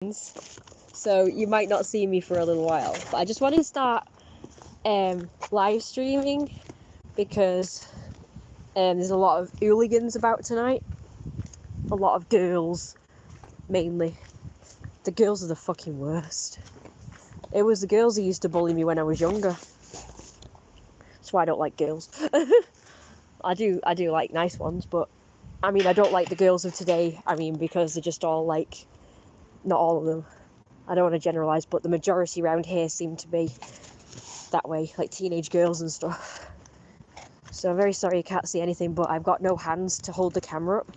So you might not see me for a little while, but I just wanted to start live streaming because there's a lot of hooligans about tonight. A lot of girls, mainly. The girls are the fucking worst. It was the girls who used to bully me when I was younger. That's why I don't like girls. I do like nice ones, but I mean I don't like the girls of today. I mean because they're just all like, not all of them. I don't want to generalise, but the majority around here seem to be that way, like teenage girls and stuff. So I'm very sorry you can't see anything, but I've got no hands to hold the camera up.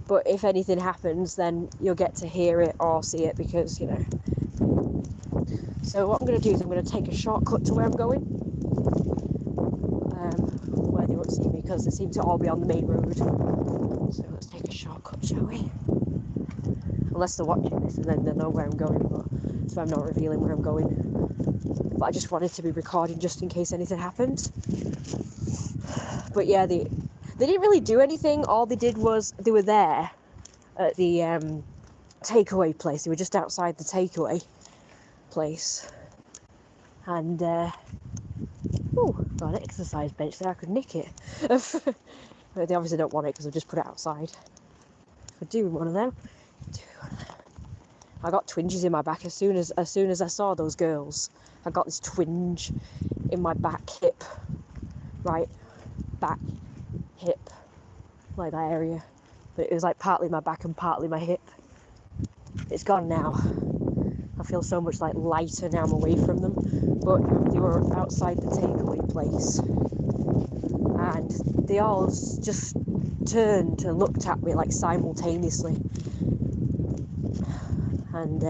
But if anything happens, then you'll get to hear it or see it because, you know. So what I'm going to do is I'm going to take a shortcut to where I'm going. Where they won't see me because they seem to all be on the main road. So let's take a shortcut, shall we? Unless they're watching this and then they'll know where I'm going, but so I'm not revealing where I'm going. But I just wanted to be recording just in case anything happened. But yeah, they didn't really do anything. All they did was they were there at the takeaway place. They were just outside the takeaway place. And got an exercise bench there. I could nick it. But they obviously don't want it because I've just put it outside. Could do one of them. I got twinges in my back as soon as I saw those girls. I got this twinge in my back hip, right back hip, like that area. But it was like partly my back and partly my hip. It's gone now. I feel so much like lighter now I'm away from them. But they were outside the takeaway place, and they all just turned and looked at me like simultaneously. And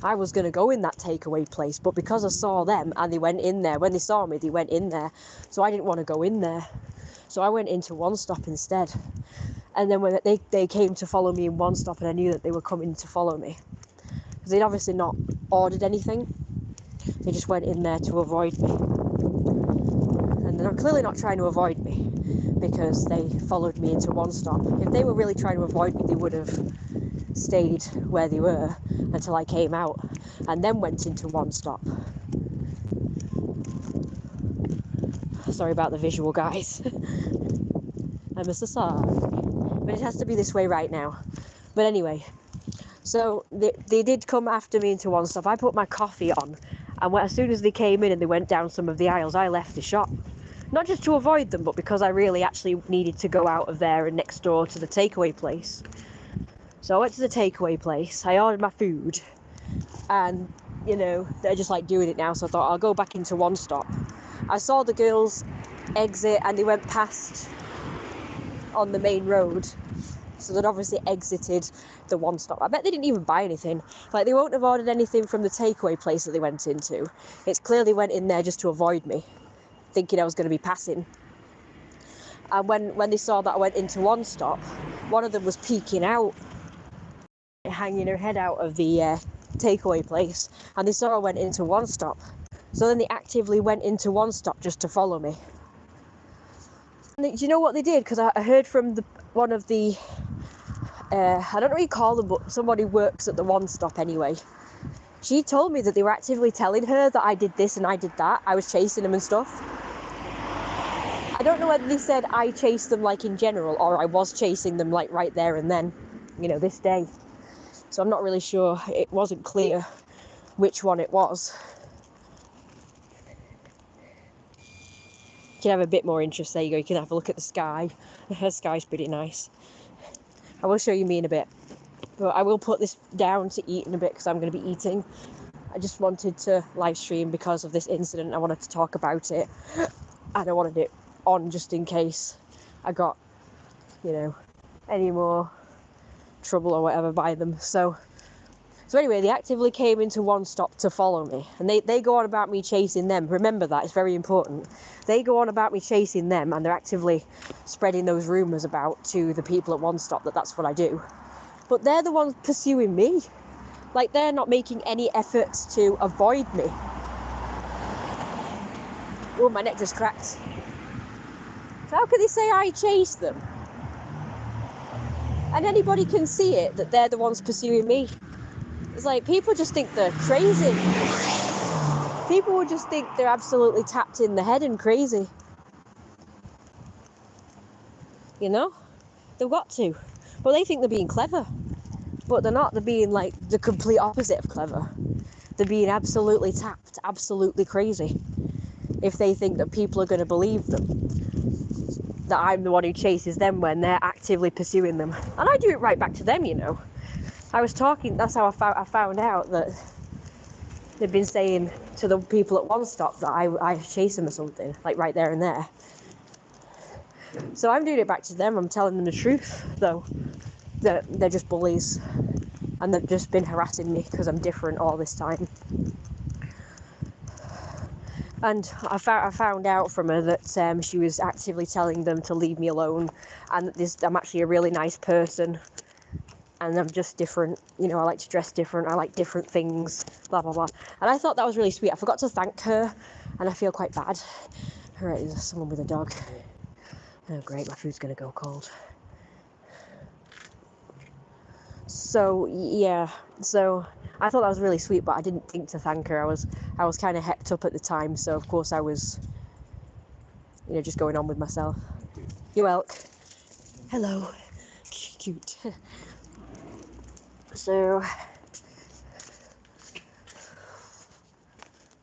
I was going to go in that takeaway place, but because I saw them and they went in there, when they saw me, they went in there. So I didn't want to go in there. So I went into One Stop instead. And then when they came to follow me in One Stop, and I knew that they were coming to follow me, because they'd obviously not ordered anything. They just went in there to avoid me. And they're clearly not trying to avoid me because they followed me into One Stop. If they were really trying to avoid me, they would have stayed where they were until I came out and then went into One Stop. Sorry about the visual, guys. I'm so sorry. But it has to be this way right now. But anyway, so they did come after me into One Stop. I put my coffee on, and as soon as they came in and they went down some of the aisles, I left the shop. Not just to avoid them, but because I really actually needed to go out of there and next door to the takeaway place. So I went to the takeaway place, I ordered my food, and, you know, they're just like doing it now, so I thought I'll go back into One Stop. I saw the girls exit and they went past on the main road, so they'd obviously exited the One Stop. I bet they didn't even buy anything. Like, they won't have ordered anything from the takeaway place that they went into. It's clear they went in there just to avoid me, thinking I was going to be passing. And when they saw that I went into One Stop, one of them was peeking out, hanging her head out of the takeaway place, and they saw I went into One Stop. So then they actively went into One Stop just to follow me. And do you know what they did? Because I heard from one of the, I don't know what you call them, but somebody works at the One Stop anyway. She told me that they were actively telling her that I did this and I did that. I was chasing them and stuff. I don't know whether they said I chased them like in general, or I was chasing them like right there and then, you know, this day. So I'm not really sure. It wasn't clear which one it was. You can have a bit more interest. There you go. You can have a look at the sky. The sky's pretty nice. I will show you me in a bit. But I will put this down to eat in a bit because I'm going to be eating. I just wanted to live stream because of this incident. I wanted to talk about it. And I wanted it on just in case I got, you know, any more trouble or whatever by them. So anyway, they actively came into One Stop to follow me, and they go on about me chasing them. Remember that, it's very important. They go on about me chasing them, and they're actively spreading those rumours about to the people at One Stop that that's what I do. But they're the ones pursuing me. Like, they're not making any efforts to avoid me. Oh, my neck just cracked. So how can they say I chased them? And anybody can see it, that they're the ones pursuing me. It's like people just think they're crazy. People would just think they're absolutely tapped in the head and crazy. You know? They've got to. Well, they think they're being clever. But they're not. They're being like the complete opposite of clever. They're being absolutely tapped, absolutely crazy. If they think that people are going to believe them. That I'm the one who chases them when they're actively pursuing them. And I do it right back to them, you know. I was talking, that's how I found out that they've been saying to the people at One Stop that I chase them or something, like right there and there. So I'm doing it back to them. I'm telling them the truth, though, that they're just bullies and they've just been harassing me because I'm different all this time. And I found out from her that she was actively telling them to leave me alone, and that I'm actually a really nice person, and I'm just different. You know, I like to dress different, I like different things, blah, blah, blah. And I thought that was really sweet. I forgot to thank her, and I feel quite bad. All right, there's someone with a dog. Oh, great, my food's going to go cold. So, yeah, so I thought that was really sweet, but I didn't think to thank her. I was kind of hepped up at the time, so of course I was, you know, just going on with myself. You elk. Hello. Cute. So,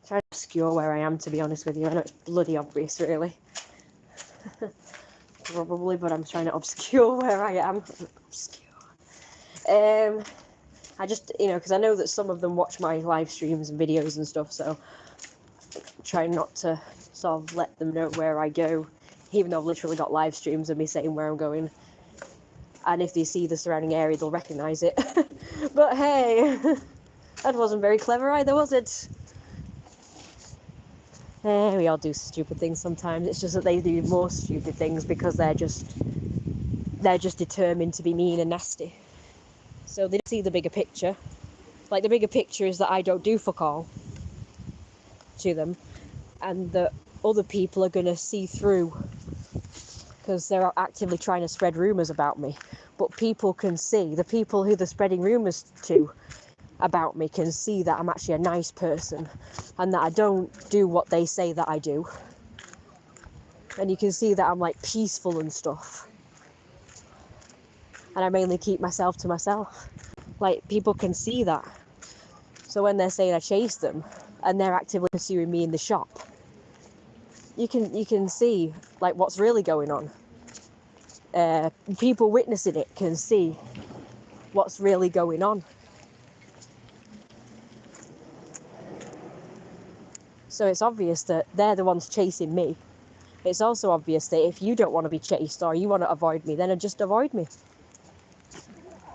trying to obscure where I am, to be honest with you. I know it's bloody obvious, really. Probably, but I'm trying to obscure where I am. Obscure. I just, you know, because I know that some of them watch my live streams and videos and stuff, so I'm trying not to sort of let them know where I go, even though I've literally got live streams of me saying where I'm going. And if they see the surrounding area, they'll recognise it. But hey, that wasn't very clever either, was it? We all do stupid things sometimes. It's just that they do more stupid things because they're just determined to be mean and nasty. So they see the bigger picture. Like, the bigger picture is that I don't do fuck all to them, and that other people are going to see through, because they're actively trying to spread rumours about me. But people can see, the people who they're spreading rumours to about me can see that I'm actually a nice person, and that I don't do what they say that I do. And you can see that I'm like peaceful and stuff. And I mainly keep myself to myself. Like, people can see that. So when they're saying I chase them and they're actively pursuing me in the shop, you can see like what's really going on. People witnessing it can see what's really going on. So it's obvious that they're the ones chasing me. It's also obvious that if you don't want to be chased or you want to avoid me, then just avoid me.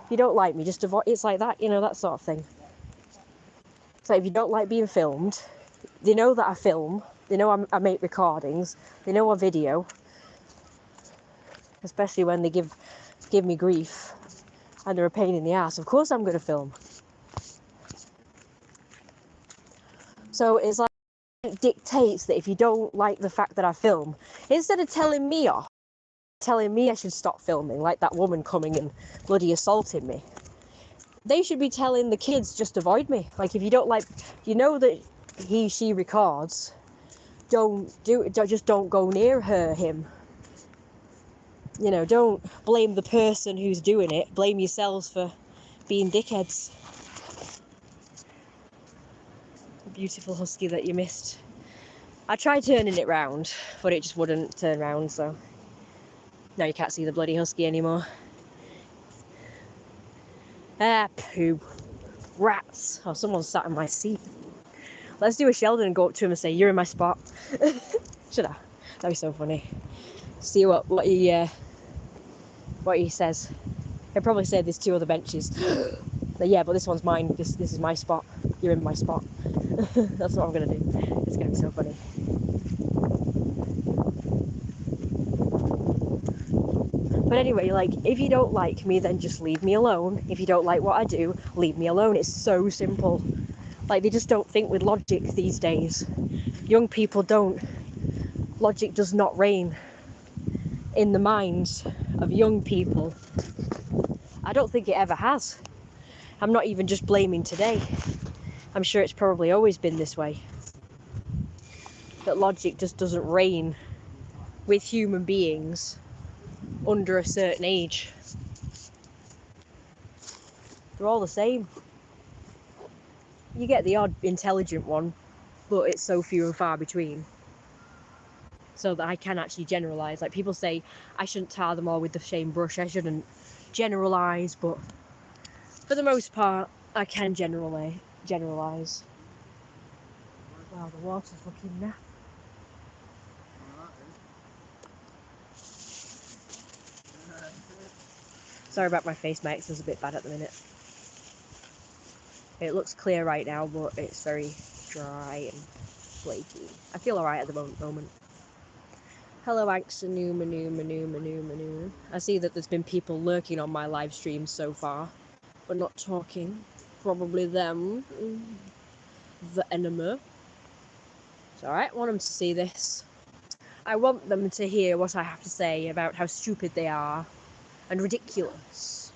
If you don't like me, just avoid. It's like that, you know, that sort of thing. So if you don't like being filmed, they know that I film. They know I make recordings. They know I video. Especially when they give me grief and they're a pain in the ass. Of course I'm going to film. So it's like, it dictates that if you don't like the fact that I film, instead of telling me off, telling me I should stop filming, like that woman coming and bloody assaulting me, they should be telling the kids just avoid me. Like, if you don't like, you know that she records, just don't go near him. You know, don't blame the person who's doing it. Blame yourselves for being dickheads. Beautiful husky that you missed. I tried turning it round, but it just wouldn't turn round, so now you can't see the bloody husky anymore. Ah, poo. Rats. Oh, someone sat in my seat. Let's do a Sheldon and go up to him and say, "You're in my spot." Should I? That'd be so funny. See what he says. He'll probably say there's 2 other benches. Yeah, but this one's mine. This is my spot. You're in my spot. That's what I'm gonna do. It's gonna be so funny. But anyway, like, if you don't like me, then just leave me alone. If you don't like what I do, leave me alone. It's so simple. Like, they just don't think with logic these days. Young people don't. Logic does not reign in the minds of young people. I don't think it ever has. I'm not even just blaming today. I'm sure it's probably always been this way. That logic just doesn't reign with human beings under a certain age. They're all the same. You get the odd intelligent one, but it's so few and far between. So that I can actually generalise. Like, people say I shouldn't tar them all with the same brush, I shouldn't generalise, but for the most part, I can generalise. Wow, the water's looking naff. Sorry about my face, my accent's a bit bad at the minute. It looks clear right now, but it's very dry and flaky. I feel alright at the moment. Hello, Axanu, Manu. I see that there's been people lurking on my live stream so far, but not talking. Probably them. The enemy. It's alright, I want them to see this. I want them to hear what I have to say about how stupid they are and ridiculous.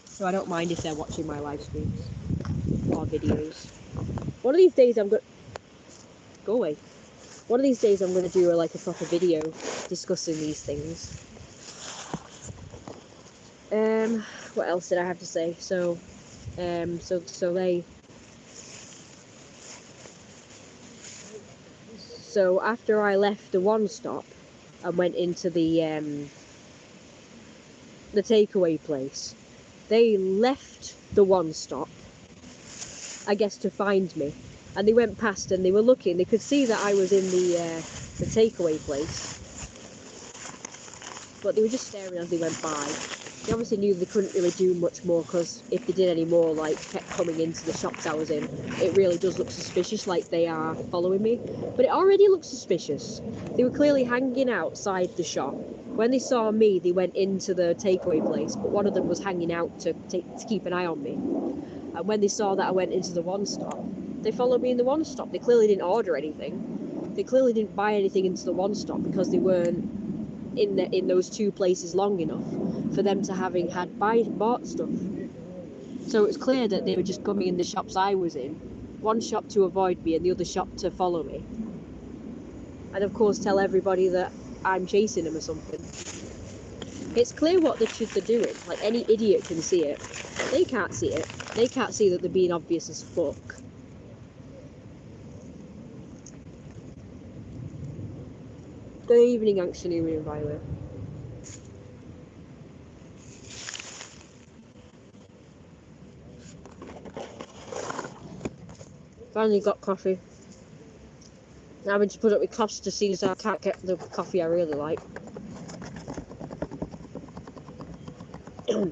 So I don't mind if they're watching my live streams or videos. One of these days I'm going to... Go away. One of these days I'm going to do a proper video discussing these things. What else did I have to say? So after I left the one stop and went into the takeaway place, they left the one stop, I guess, to find me. And they went past and they were looking. They could see that I was in the takeaway place, but they were just staring as they went by. They obviously knew they couldn't really do much more, because if they did any more, kept coming into the shops I was in, it really does look suspicious, like they are following me. But it already looks suspicious. They were clearly hanging outside the shop. When they saw me, they went into the takeaway place, but one of them was hanging out to keep an eye on me. And when they saw that I went into the one stop, they followed me in the one stop. They clearly didn't order anything. They clearly didn't buy anything into the one stop, because they weren't in those two places long enough for them to having had bought stuff. So it's clear that they were just coming in the shops I was in, one shop to avoid me and the other shop to follow me, and of course tell everybody that I'm chasing them or something. It's clear what they're doing. Like, any idiot can see it. They can't see it. They can't see that they're being obvious as fuck. Good evening, Anxionurian, by the way. Finally got coffee. Now having to put up with costs to see so I can't get the coffee I really like. Oh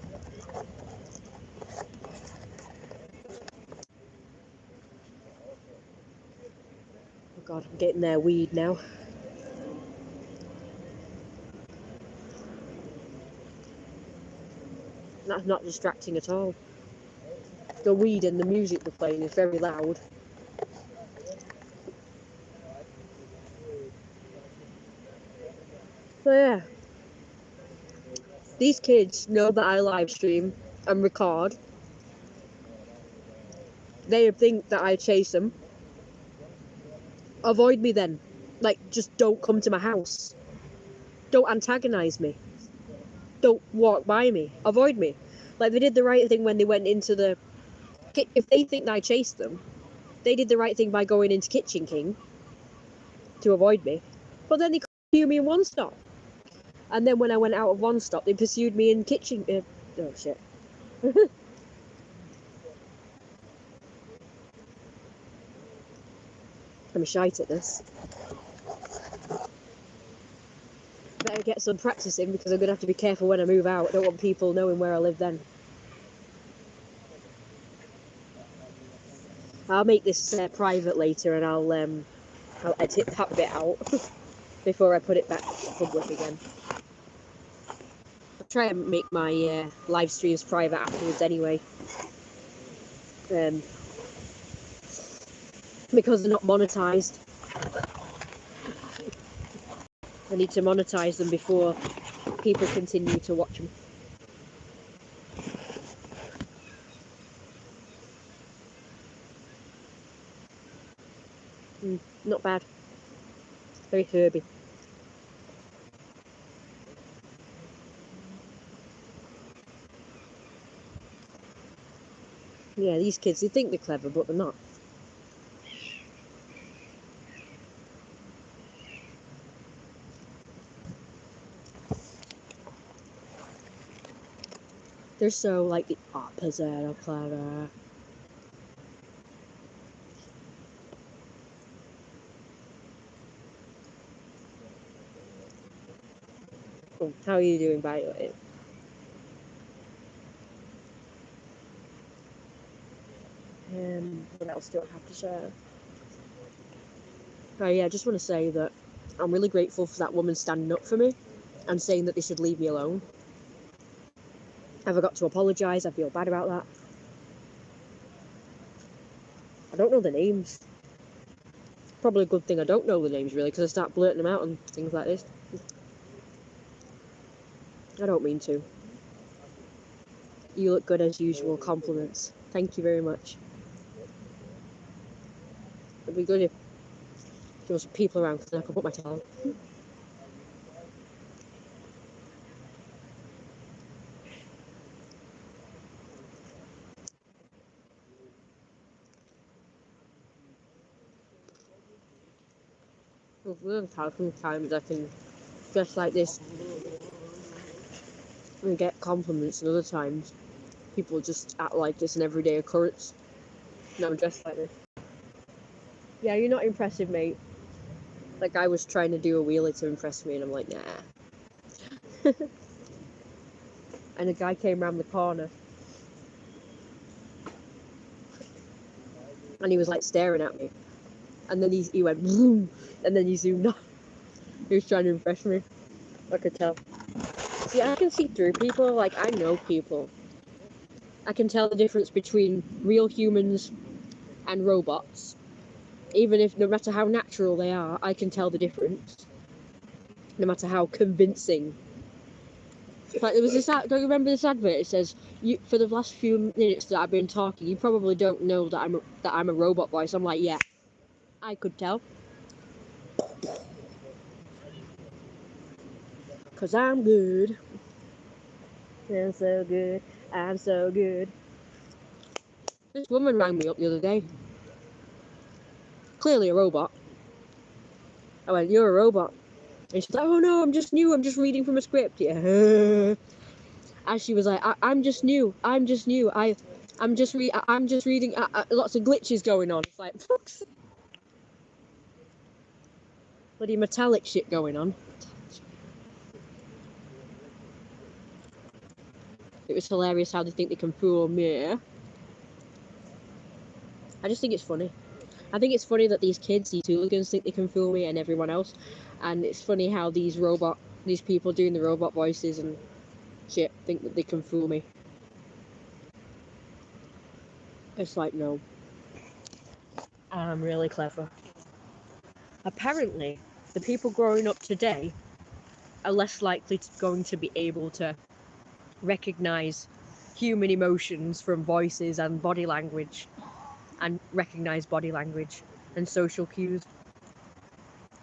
god, I'm getting their weed now. That's not distracting at all. The weed and the music they're playing is very loud. So yeah, these kids know that I live stream and record. They think that I chase them. Avoid me then. Just don't come to my house. Don't antagonise me. Don't walk by me. Avoid me. They did the right thing when they went into the... If they think that I chased them, they did the right thing by going into Kitchen King to avoid me. But then they pursued me in one stop. And then when I went out of one stop, they pursued me in Kitchen... oh, shit. I'm shite at this. Better get some practice in, because I'm going to have to be careful when I move out. I don't want people knowing where I live then. I'll make this private later, and I'll edit that bit out before I put it back public again. I'll try and make my live streams private afterwards anyway. Because they're not monetized. I need to monetize them before people continue to watch them. Not bad. Very herby. Yeah, these kids, they think they're clever, but they're not. They're so, like, the opposite of clever. Oh, how are you doing, by the way? What else do I have to share? Oh yeah, I just want to say that I'm really grateful for that woman standing up for me and saying that they should leave me alone. I forgot to apologise. I feel bad about that. I don't know the names. Probably a good thing I don't know the names, really, because I start blurting them out and things like this. I don't mean to. You look good as usual. Compliments. Thank you very much. It'd be good if there was people around because then I could put my tail on. Sometimes I can dress like this and get compliments, and other times people just act like it's an everyday occurrence. No, I'm dressed like this. Yeah, you're not impressive, mate. Like, I was trying to do a wheelie to impress me, and I'm like, nah. And a guy came around the corner, and he was, like, staring at me. And then he went, boom, and then he zoomed off. He was trying to impress me. I could tell. See, I can see through people. Like, I know people. I can tell the difference between real humans and robots. Even if, no matter how natural they are, I can tell the difference. No matter how convincing. Like, there was this don't you remember this advert? It says, for the last few minutes that I've been talking, you probably don't know that I'm a robot voice. I'm like, yeah, I could tell. Cause I'm good. I'm so good. I'm so good. This woman rang me up the other day. Clearly a robot. I went, you're a robot. And she's like, oh no, I'm just new. I'm just reading from a script. Yeah. And she was like, I'm just new. I'm just new. I'm just reading. Lots of glitches going on. It's like, fuck's bloody metallic shit going on. It was hilarious how they think they can fool me. I just think it's funny. I think it's funny that these kids, these hooligans, think they can fool me and everyone else. And it's funny how these people doing the robot voices and shit think that they can fool me. It's like, no. I'm really clever. Apparently, the people growing up today are less likely going to be able to recognise human emotions from voices and body language, and recognise body language and social cues.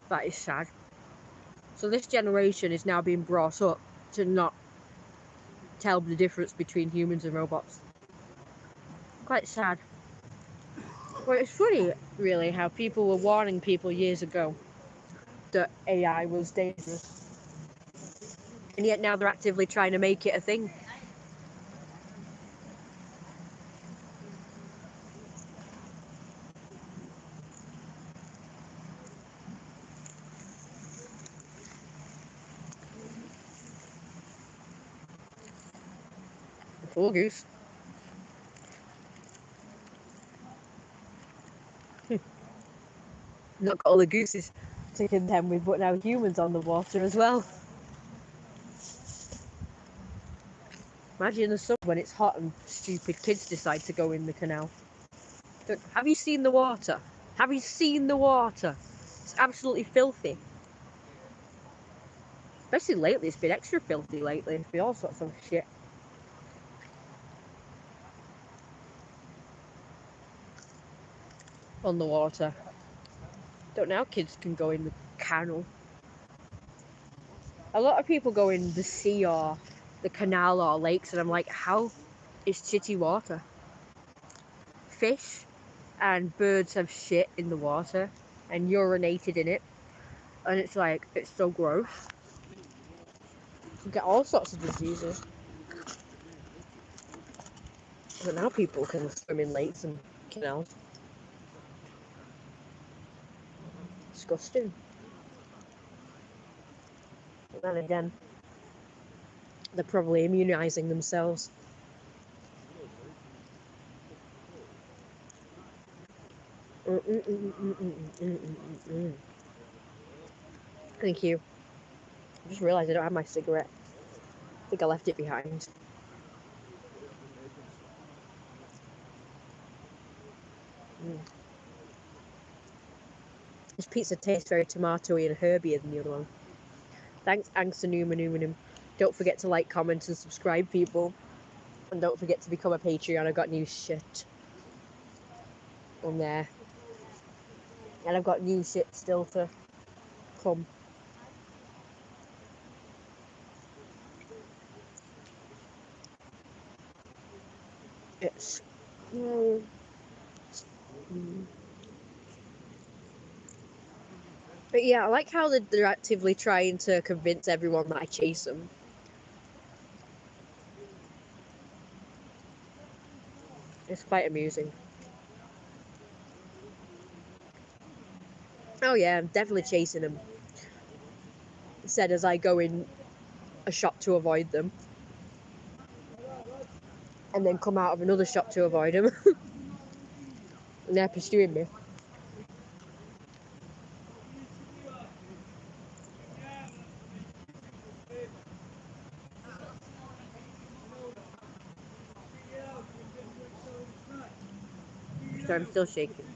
That is sad. So this generation is now being brought up to not tell the difference between humans and robots. Quite sad. Well, it's funny, really, how people were warning people years ago that AI was dangerous. And yet now they're actively trying to make it a thing. Poor goose. Not got all the gooses to contend with, but now humans on the water as well. Imagine the summer when it's hot and stupid kids decide to go in the canal. Have you seen the water? Have you seen the water? It's absolutely filthy. Especially lately, it's been extra filthy lately. It's been all sorts of shit on the water. Don't know how kids can go in the canal. A lot of people go in the sea or the canal or lakes, and I'm like, how is shitty water? Fish and birds have shit in the water and urinated in it, and it's like, it's so gross. You get all sorts of diseases. But now people can swim in lakes and canals. Disgusting. But then again, they're probably immunising themselves. Thank you. I just realised I don't have my cigarette. I think I left it behind. This pizza tastes very tomatoey and herbier than the other one. Thanks, Angsanumanumanum. Don't forget to like, comment, and subscribe, people. And don't forget to become a Patreon. I've got new shit on there. And I've got new shit still to come. It's... But yeah, I like how they're actively trying to convince everyone that I chase them. It's quite amusing. Oh yeah, I'm definitely chasing them. Said as I go in a shop to avoid them. And then come out of another shop to avoid them. And they're pursuing me. So I'm still shaking.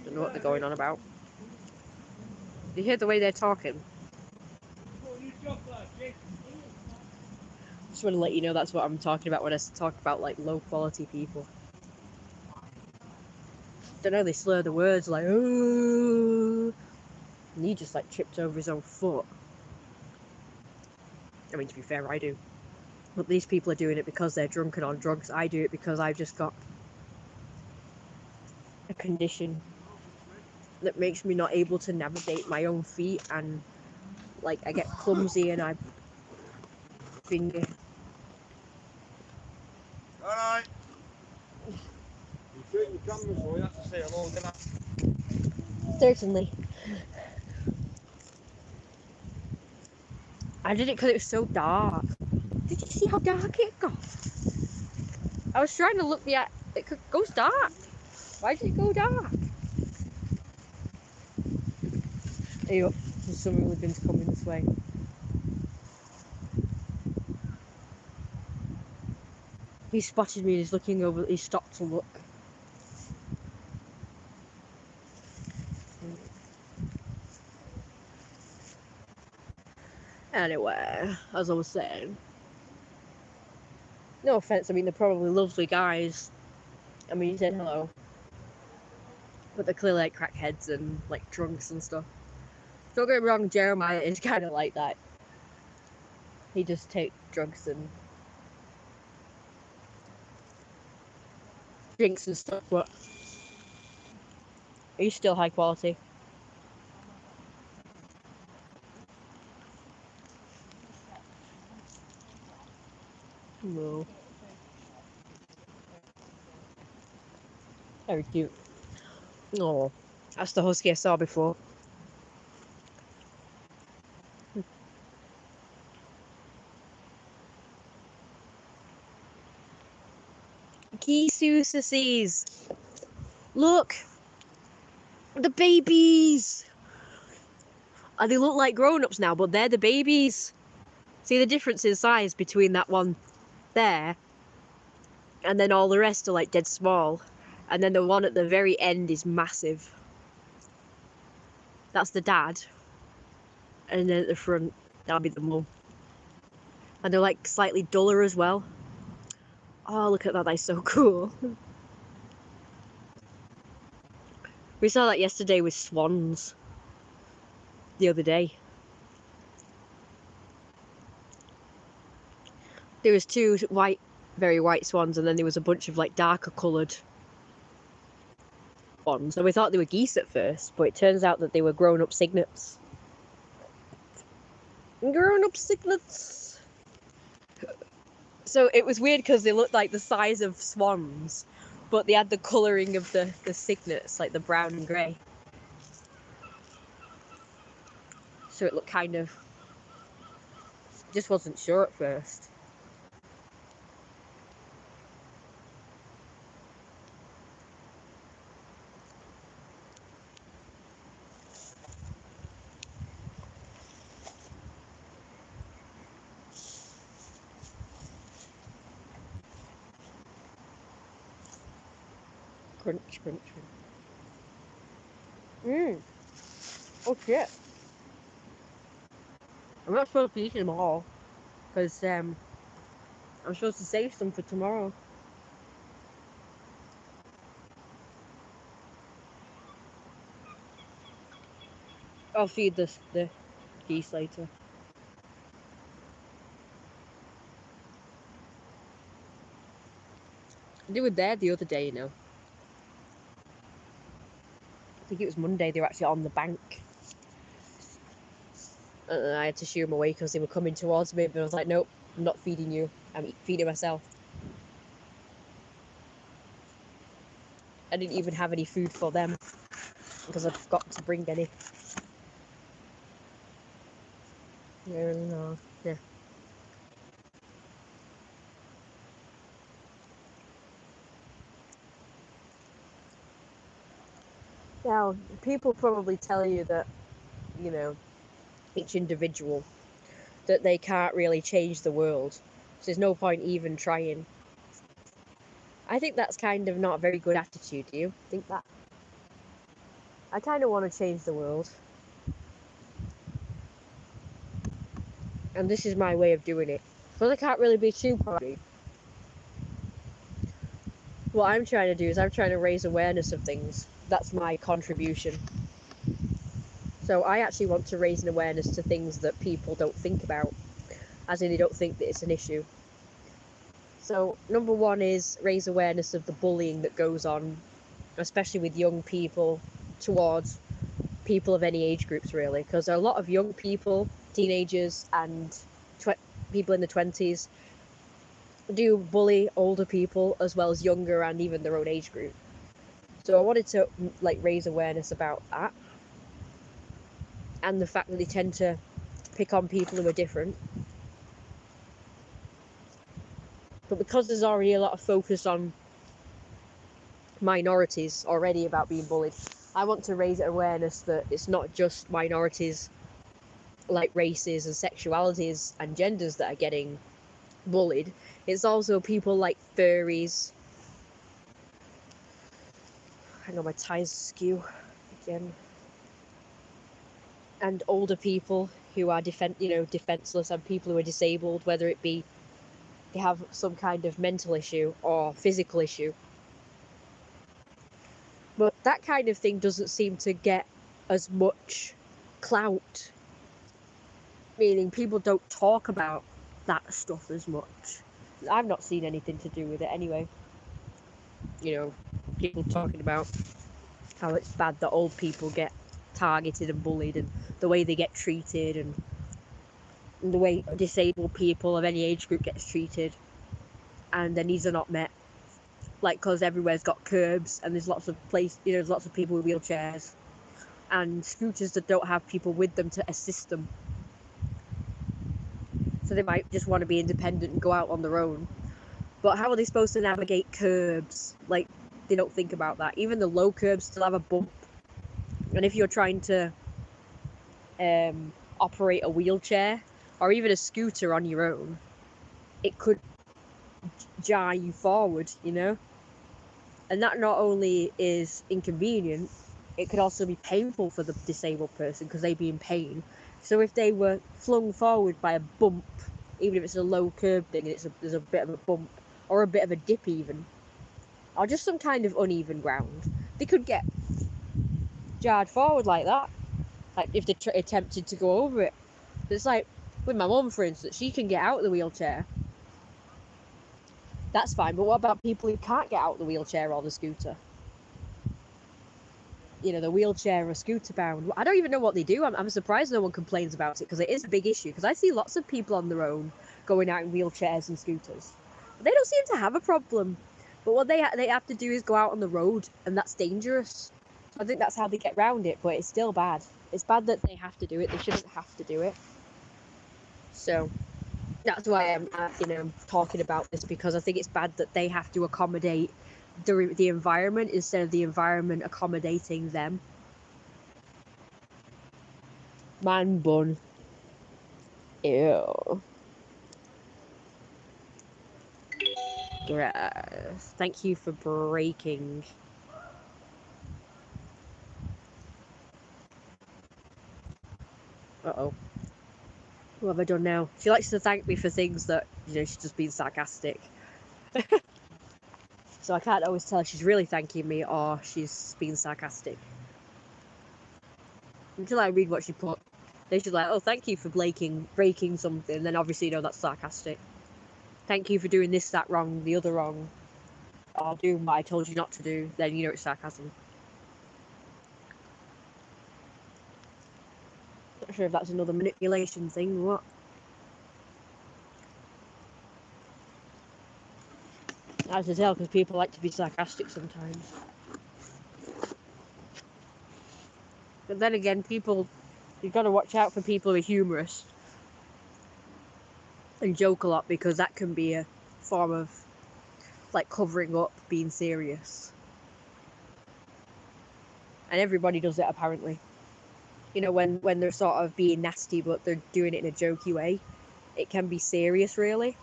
Don't know what they're going on about. You hear the way they're talking? Just want to let you know that's what I'm talking about when I talk about like low quality people. Don't know, they slur the words like, oh, and he just like tripped over his own foot. I mean, to be fair, I do. But these people are doing it because they're drunk and on drugs. I do it because I've just got a condition that makes me not able to navigate my own feet, and like I get clumsy and I finger. Alright. You turn your cameras on, you have to say hello, can I? Certainly. I did it because it was so dark. Did you see how dark it got? I was trying to look it goes dark. Why did it go dark? Hey up, there's some hooligans coming this way. He spotted me and he's looking over, he stopped to look. Anyway, as I was saying, no offense, I mean, they're probably lovely guys. I mean, he said hello. But they're clearly like crackheads and like drunks and stuff. Don't get me wrong, Jeremiah is kind of like that. He just takes drugs and drinks and stuff, but he's still high quality. No. Very cute. Oh, that's the husky I saw before. Geese. Look! The babies! They look like grown-ups now, but they're the babies. See the difference in size between that one there, and then all the rest are like dead small. And then the one at the very end is massive. That's the dad. And then at the front, that'll be the mum. And they're like slightly duller as well. Oh, look at that, that's so cool. We saw that yesterday with swans. The other day. There was two white, very white swans, and then there was a bunch of like darker coloured swans. So we thought they were geese at first, but it turns out that they were grown-up cygnets. Grown-up cygnets! So it was weird because they looked like the size of swans, but they had the colouring of the cygnets, like the brown and grey. So it looked kind of... just wasn't sure at first. Crunch, crunch, crunch. Oh shit. I'm not supposed to be eating them all, because I'm supposed to save some for tomorrow. I'll feed the geese later. They were there the other day, you know. I think it was Monday, they were actually on the bank. And I had to shoo them away because they were coming towards me, but I was like, nope, I'm not feeding you. I'm feeding myself. I didn't even have any food for them because I forgot to bring any. Yeah, no, yeah. Now, people probably tell you that, you know, each individual, that they can't really change the world. So there's no point even trying. I think that's kind of not a very good attitude, do you think that? I kind of want to change the world. And this is my way of doing it. But I can't really be too proud. What I'm trying to do is I'm trying to raise awareness of things. That's my contribution. So I actually want to raise an awareness to things that people don't think about. As in, they don't think that it's an issue. So, number one is raise awareness of the bullying that goes on, especially with young people, towards people of any age groups, really. Because there are a lot of young people, teenagers, and people in the 20s do bully older people as well as younger and even their own age group. So I wanted to like raise awareness about that, and the fact that they tend to pick on people who are different. But because there's already a lot of focus on minorities already about being bullied, I want to raise awareness that it's not just minorities like races and sexualities and genders that are getting bullied. It's also people like furries. Hang on, my tie's askew again. And older people who are defenseless, and people who are disabled, whether it be they have some kind of mental issue or physical issue. But that kind of thing doesn't seem to get as much clout. Meaning people don't talk about that stuff as much. I've not seen anything to do with it anyway. You know, people talking about how it's bad that old people get targeted and bullied, and the way they get treated, and the way disabled people of any age group gets treated, and their needs are not met. Like, because everywhere's got curbs, and there's lots of there's lots of people with wheelchairs and scooters that don't have people with them to assist them. So they might just want to be independent and go out on their own. But how are they supposed to navigate curbs? Like, they don't think about that. Even the low curbs still have a bump. And if you're trying to operate a wheelchair or even a scooter on your own, it could jar you forward, you know? And that not only is inconvenient, it could also be painful for the disabled person because they'd be in pain. So if they were flung forward by a bump, even if it's a low curb thing and there's a bit of a bump, or a bit of a dip even, or just some kind of uneven ground, they could get jarred forward like that, like if they attempted to go over it. It's like with my mum, for instance, she can get out of the wheelchair. That's fine, but what about people who can't get out of the wheelchair or the scooter? You know, the wheelchair or scooter bound. I don't even know what they do. I'm surprised no one complains about it, because it is a big issue. Because I see lots of people on their own going out in wheelchairs and scooters. But they don't seem to have a problem. But what they have to do is go out on the road, and that's dangerous. I think that's how they get around it, but it's still bad. It's bad that they have to do it. They shouldn't have to do it. So that's why I'm talking about this, because I think it's bad that they have to accommodate the environment instead of the environment accommodating them. Man bun. Ew. Gross. Thank you for breaking. Uh-oh. What have I done now? She likes to thank me for things that, she's just being sarcastic. So I can't always tell if she's really thanking me or she's being sarcastic. Until I read what she put. Then she's like, oh, thank you for breaking something. Then obviously, that's sarcastic. Thank you for doing this, that wrong, the other wrong. Or doing what I told you not to do. Then it's sarcasm. Not sure if that's another manipulation thing or what. I have to tell, because people like to be sarcastic sometimes. But then again, you've got to watch out for people who are humorous and joke a lot, because that can be a form of, like, covering up being serious. And everybody does it, apparently. When they're sort of being nasty, but they're doing it in a jokey way, it can be serious, really.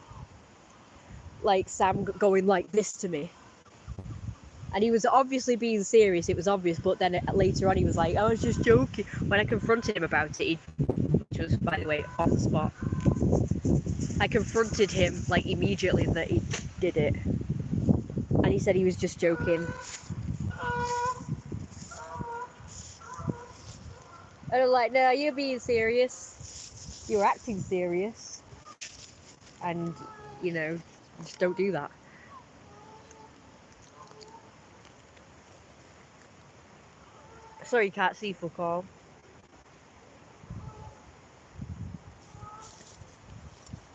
Like Sam going like this to me. And he was obviously being serious, it was obvious, but then later on he was like, I was just joking. When I confronted him about it, which was, by the way, on the spot, I confronted him, like, immediately that he did it. And he said he was just joking. And I'm like, no, you're being serious. You're acting serious. And, just don't do that. Sorry, you can't see fuck all.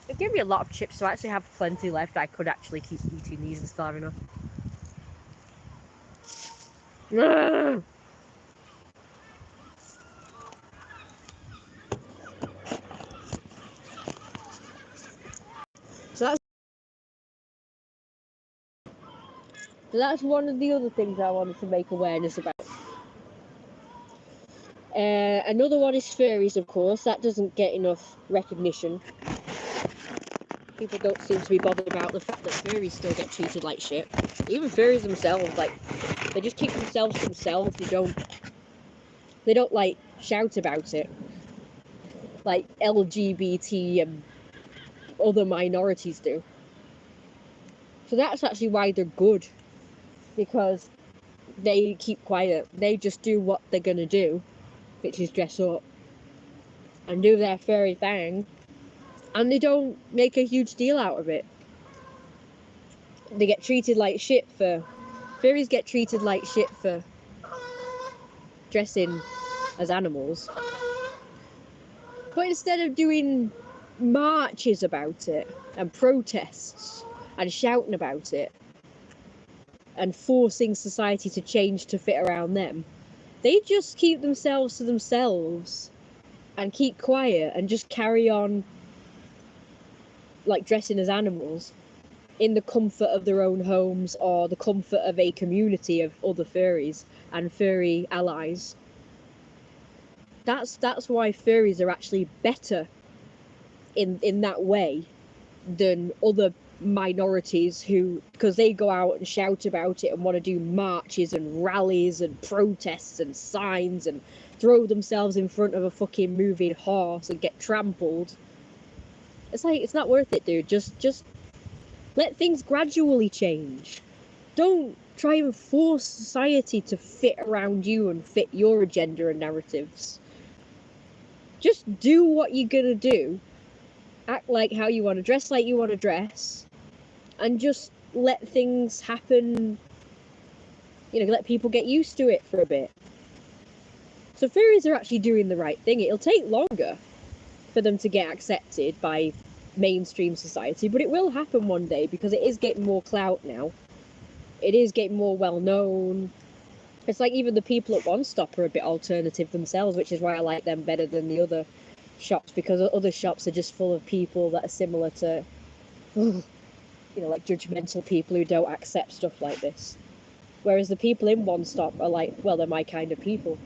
It gave me a lot of chips, so I actually have plenty left. I could actually keep eating these and starve enough. So that's one of the other things I wanted to make awareness about. Another one is furries, of course. That doesn't get enough recognition. People don't seem to be bothered about the fact that furries still get treated like shit. Even furries themselves, like, they just keep themselves to themselves. They don't like shout about it like LGBT and other minorities do. So that's actually why they're good, because they keep quiet. They just do what they're gonna do, which is dress up and do their furry thing, and they don't make a huge deal out of it. They get treated like shit for... Furries get treated like shit for dressing as animals. But instead of doing marches about it, and protests, and shouting about it, and forcing society to change to fit around them, they just keep themselves to themselves and keep quiet and just carry on, like, dressing as animals in the comfort of their own homes or the comfort of a community of other furries and furry allies. That's why furries are actually better in that way than other minorities, who, because they go out and shout about it and want to do marches and rallies and protests and signs and throw themselves in front of a fucking moving horse and get trampled. It's like, it's not worth it, dude. Just Let things gradually change. Don't try and force society to fit around you and fit your agenda and narratives. Just do what you're gonna do. Act like how you want to dress, like you want to dress, and just let things happen. You know, let people get used to it for a bit. So fairies are actually doing the right thing. It'll take longer for them to get accepted by mainstream society, but it will happen one day because it is getting more clout now. It is getting more well known. It's like even the people at One Stop are a bit alternative themselves, which is why I like them better than the other shops, because other shops are just full of people that are similar to, you know, like judgmental people who don't accept stuff like this. Whereas the people in One Stop are like, well, they're my kind of people.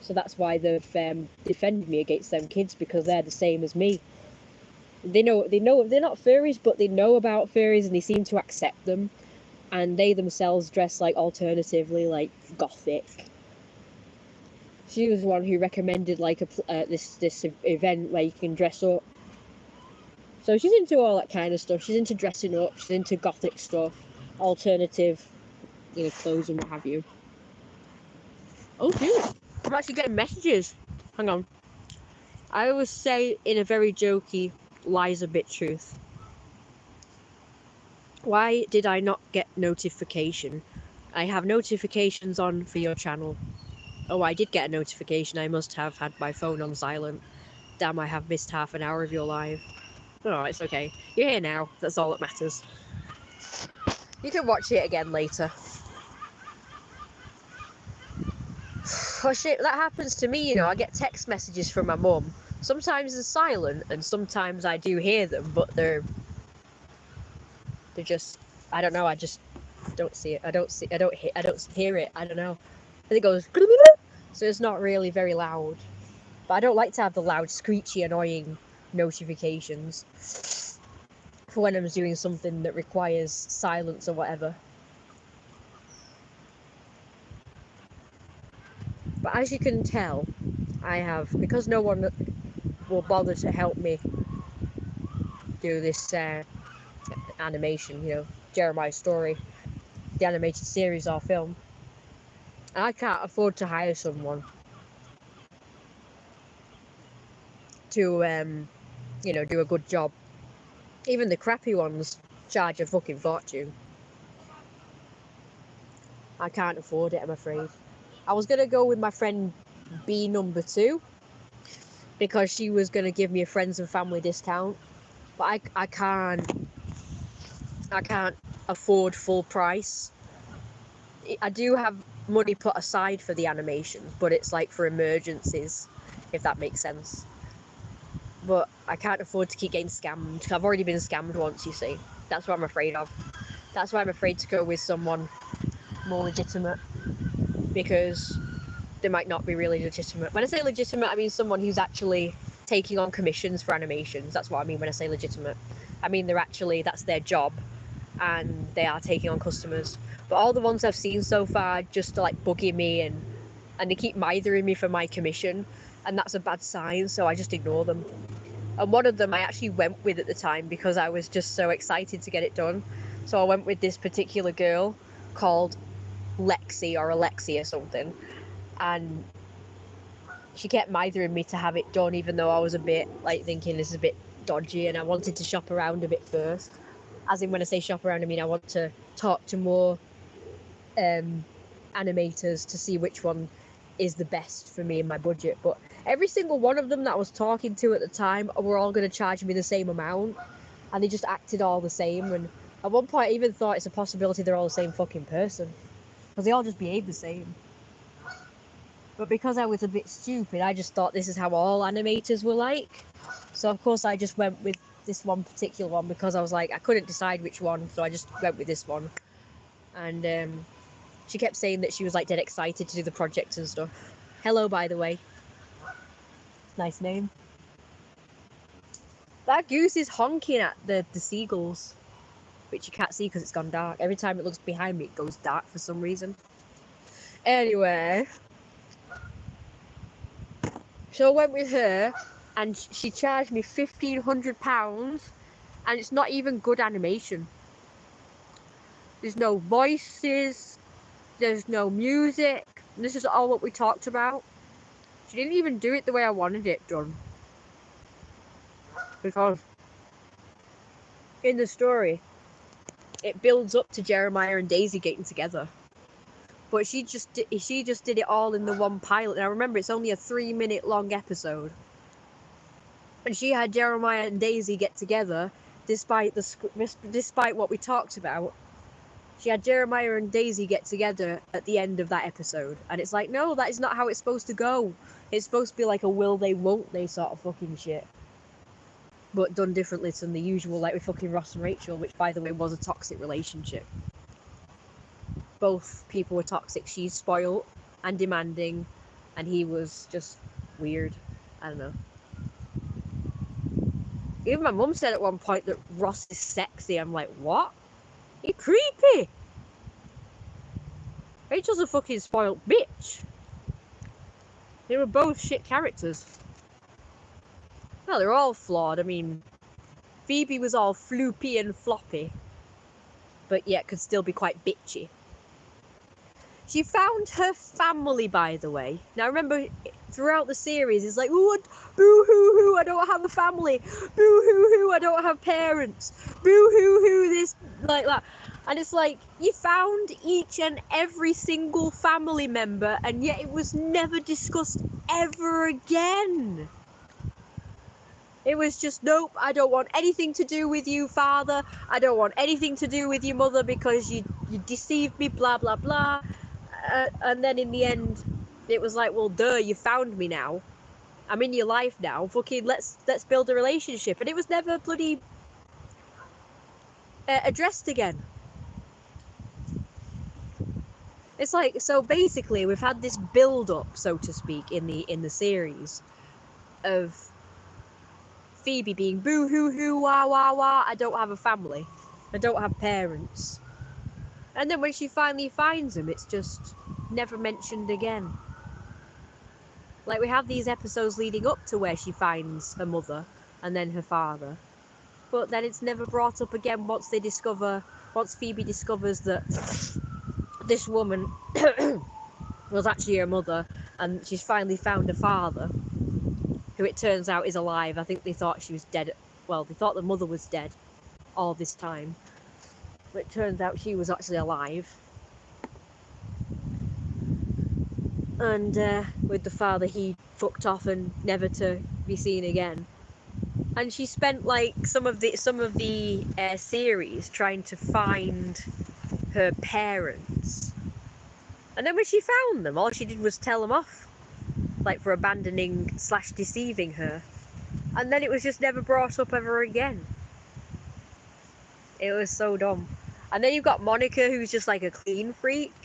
So that's why they've defended me against them kids, because they're the same as me. They know they're not furries, but they know about furries and they seem to accept them. And they themselves dress like alternatively, like gothic. She was the one who recommended like this event where you can dress up. So she's into all that kind of stuff. She's into dressing up. She's into gothic stuff, alternative, you know, clothes and what have you. Oh, dude, I'm actually getting messages. Hang on. I always say in a very jokey, lies a bit truth. Why did I not get notification? I have notifications on for your channel. Oh, I did get a notification. I must have had my phone on silent. Damn, I have missed half an hour of your live. Oh, it's okay. You're here now. That's all that matters. You can watch it again later. Oh shit, that happens to me, you know. I get text messages from my mum. Sometimes they're silent, and sometimes I do hear them, but they're just, I don't know, I just don't see it. I don't hear it. I don't know. And it goes, so it's not really very loud. But I don't like to have the loud, screechy, annoying notifications for when I'm doing something that requires silence or whatever. But as you can tell, I have, because no one will bother to help me do this animation, you know, Jeremiah's story, the animated series or film, I can't afford to hire someone to, you know, do a good job. Even the crappy ones charge a fucking fortune. I can't afford it, I'm afraid. I was going to go with my friend B number 2 because she was going to give me a friends and family discount, but I can't afford full price. I do have money put aside for the animation, but it's like for emergencies, if that makes sense. But I can't afford to keep getting scammed. I've already been scammed once, you see. That's what I'm afraid of. That's why I'm afraid to go with someone more legitimate, because they might not be really legitimate. When I say legitimate, I mean someone who's actually taking on commissions for animations. That's what I mean when I say legitimate. I mean that's their job, and they are taking on customers. But all the ones I've seen so far just to like buggy me, and they keep mithering me for my commission, and that's a bad sign, so I just ignore them. And one of them I actually went with at the time because I was just so excited to get it done. So I went with this particular girl called Lexi or Alexi or something, and she kept mithering me to have it done, even though I was a bit like thinking this is a bit dodgy, and I wanted to shop around a bit first. As in, when I say shop around, I mean I want to talk to more animators to see which one is the best for me and my budget. But every single one of them that I was talking to at the time were all going to charge me the same amount, and they just acted all the same. And at one point I even thought it's a possibility they're all the same fucking person, because they all just behave the same. But because I was a bit stupid, I just thought this is how all animators were like. So of course I just went with this one particular one, because I was like, I couldn't decide which one, so I just went with this one. And she kept saying that she was like dead excited to do the project and stuff. Hello, by the way. Nice name. That goose is honking at the seagulls, which you can't see because it's gone dark. Every time it looks behind me, it goes dark for some reason. Anyway, so I went with her, and she charged me £1,500, and it's not even good animation. There's no voices. There's no music. And this is all what we talked about. She didn't even do it the way I wanted it done. Because in the story, it builds up to Jeremiah and Daisy getting together. But she just did it all in the one pilot. Now remember, it's only a 3-minute long episode. And she had Jeremiah and Daisy get together, despite what we talked about. She had Jeremiah and Daisy get together at the end of that episode. And it's like, no, that is not how it's supposed to go. It's supposed to be like a will they, won't they sort of fucking shit. But done differently than the usual, like with fucking Ross and Rachel, which, by the way, was a toxic relationship. Both people were toxic. She's spoiled and demanding, and he was just weird. I don't know. Even my mum said at one point that Ross is sexy. I'm like, what? You're creepy! Rachel's a fucking spoiled bitch. They were both shit characters. Well, they're all flawed. I mean, Phoebe was all floopy and floppy, but yet could still be quite bitchy. She found her family, by the way. Now, remember, throughout the series, it's like, oh, boo-hoo-hoo, I don't have a family. Boo-hoo-hoo, I don't have parents. Boo-hoo-hoo, this, like that. And it's like, you found each and every single family member, and yet it was never discussed ever again. It was just, nope, I don't want anything to do with you, father. I don't want anything to do with you, mother, because you deceived me, blah, blah, blah. And then in the end, it was like, well, duh, you found me now. I'm in your life now. Fucking let's build a relationship. And it was never bloody addressed again. It's like, so basically, we've had this build-up, so to speak, in the series of Phoebe being boo-hoo-hoo, wah-wah-wah, I don't have a family. I don't have parents. And then when she finally finds them, it's just never mentioned again. Like, we have these episodes leading up to where she finds her mother and then her father. But then it's never brought up again once Phoebe discovers that this woman was actually her mother, and she's finally found her father, who it turns out is alive. I think they thought she was dead. Well, they thought the mother was dead all this time. But it turns out she was actually alive. And with the father, he fucked off and never to be seen again. And she spent like some of the series trying to find her parents. And then when she found them, all she did was tell them off, like for abandoning / deceiving her. And then it was just never brought up ever again. It was so dumb. And then you've got Monica, who's just like a clean freak.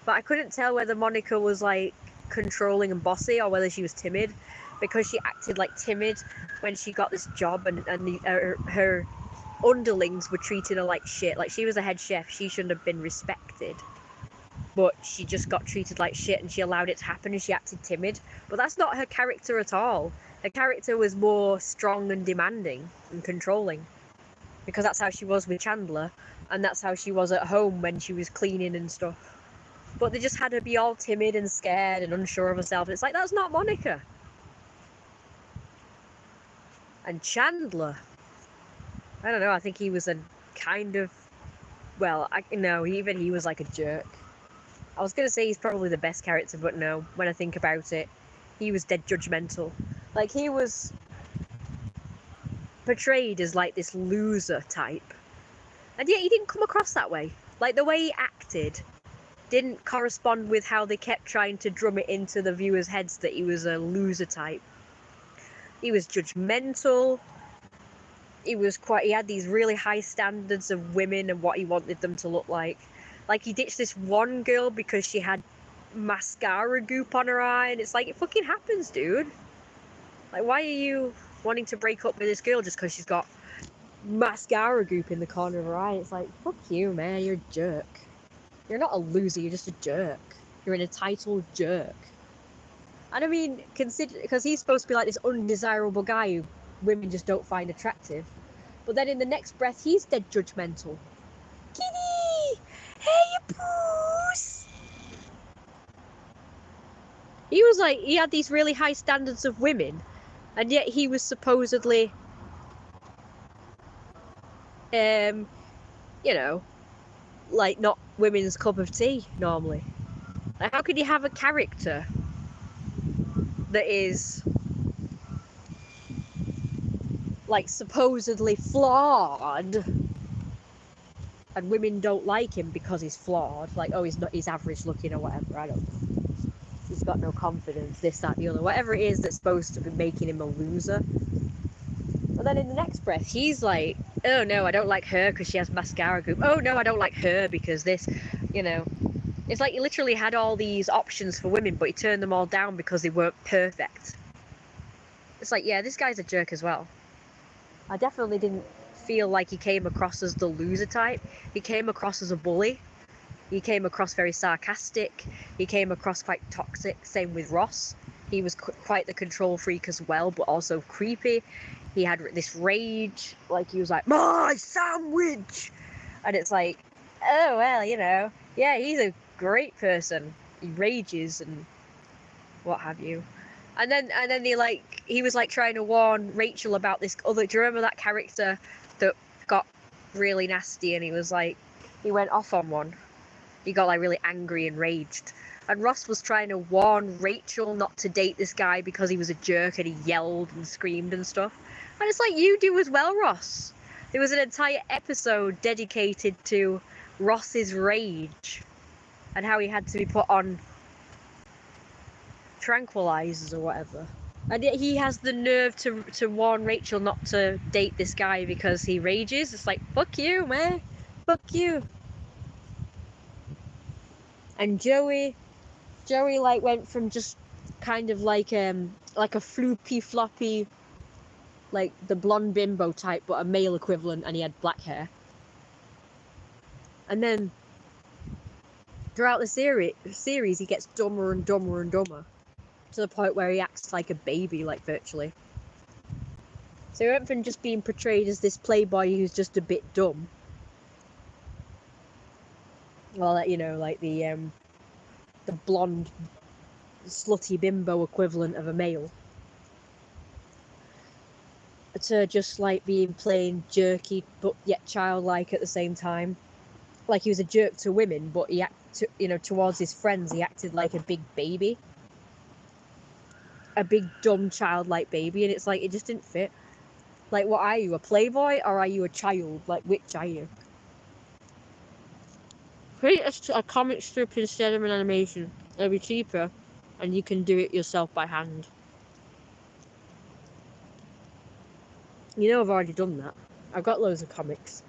But I couldn't tell whether Monica was like controlling and bossy or whether she was timid, because she acted like timid when she got this job, and her underlings were treating her like shit. Like, she was a head chef, she shouldn't have been respected. But she just got treated like shit, and she allowed it to happen, and she acted timid. But that's not her character at all. Her character was more strong and demanding and controlling, because that's how she was with Chandler, and that's how she was at home when she was cleaning and stuff. But they just had her be all timid and scared and unsure of herself. And it's like, that's not Monica. And Chandler, I don't know, I think he was a kind of, well, even he was like a jerk. I was going to say he's probably the best character, but no, when I think about it, he was dead judgmental. Like, he was portrayed as like this loser type. And yet he didn't come across that way. Like, the way he acted didn't correspond with how they kept trying to drum it into the viewers' heads that he was a loser type. He was judgmental. He had these really high standards of women and what he wanted them to look like. Like, he ditched this one girl because she had mascara goop on her eye, and it's like, it fucking happens, dude. Like, why are you wanting to break up with this girl just because she's got mascara goop in the corner of her eye? It's like, fuck you, man, you're a jerk. You're not a loser, you're just a jerk. You're an entitled jerk. And I mean, because he's supposed to be like this undesirable guy who women just don't find attractive. But then in the next breath, he's dead judgmental. Kitty! Hey, boos! He was like, he had these really high standards of women, and yet he was supposedly, you know, like not women's cup of tea normally. Like, how could you have a character that is like supposedly flawed, and women don't like him because he's flawed? Like, oh, he's average looking or whatever. I don't know. He's got no confidence, this, that, the other, whatever it is that's supposed to be making him a loser. And then in the next breath, he's like, oh no, I don't like her because she has mascara goop. Oh no, I don't like her because this, you know. It's like he literally had all these options for women, but he turned them all down because they weren't perfect. It's like, yeah, this guy's a jerk as well. I definitely didn't feel like he came across as the loser type. He came across as a bully. He came across very sarcastic. He came across quite toxic. Same with Ross. He was quite the control freak as well, but also creepy. He had this rage, like he was like, my sandwich! And it's like, oh, well, you know, yeah, he's a great person. He rages and what have you. And then he was like trying to warn Rachel about this other, do you remember that character that got really nasty, and he was like, he went off on one. He got like really angry and raged. And Ross was trying to warn Rachel not to date this guy because he was a jerk and he yelled and screamed and stuff. And it's like, you do as well, Ross. There was an entire episode dedicated to Ross's rage and how he had to be put on tranquilizers or whatever. And yet he has the nerve to warn Rachel not to date this guy because he rages. It's like, fuck you, man. Fuck you. And Joey like went from just kind of like a floopy floppy, like the blonde bimbo type, but a male equivalent, and he had black hair. And then throughout the series he gets dumber and dumber and dumber to the point where he acts like a baby, like virtually. So he went from just being portrayed as this playboy who's just a bit dumb, well, you know, like the blonde slutty bimbo equivalent of a male, to just like being plain jerky but yet childlike at the same time. Like he was a jerk to women, but he acted, you know, towards his friends he acted like a big baby, a big dumb childlike baby, and it's like, it just didn't fit. Like, what are you, a playboy or are you a child? Like, which are you? Create a comic strip instead of an animation. It'll be cheaper and you can do it yourself by hand. You know, I've already done that. I've got loads of comics.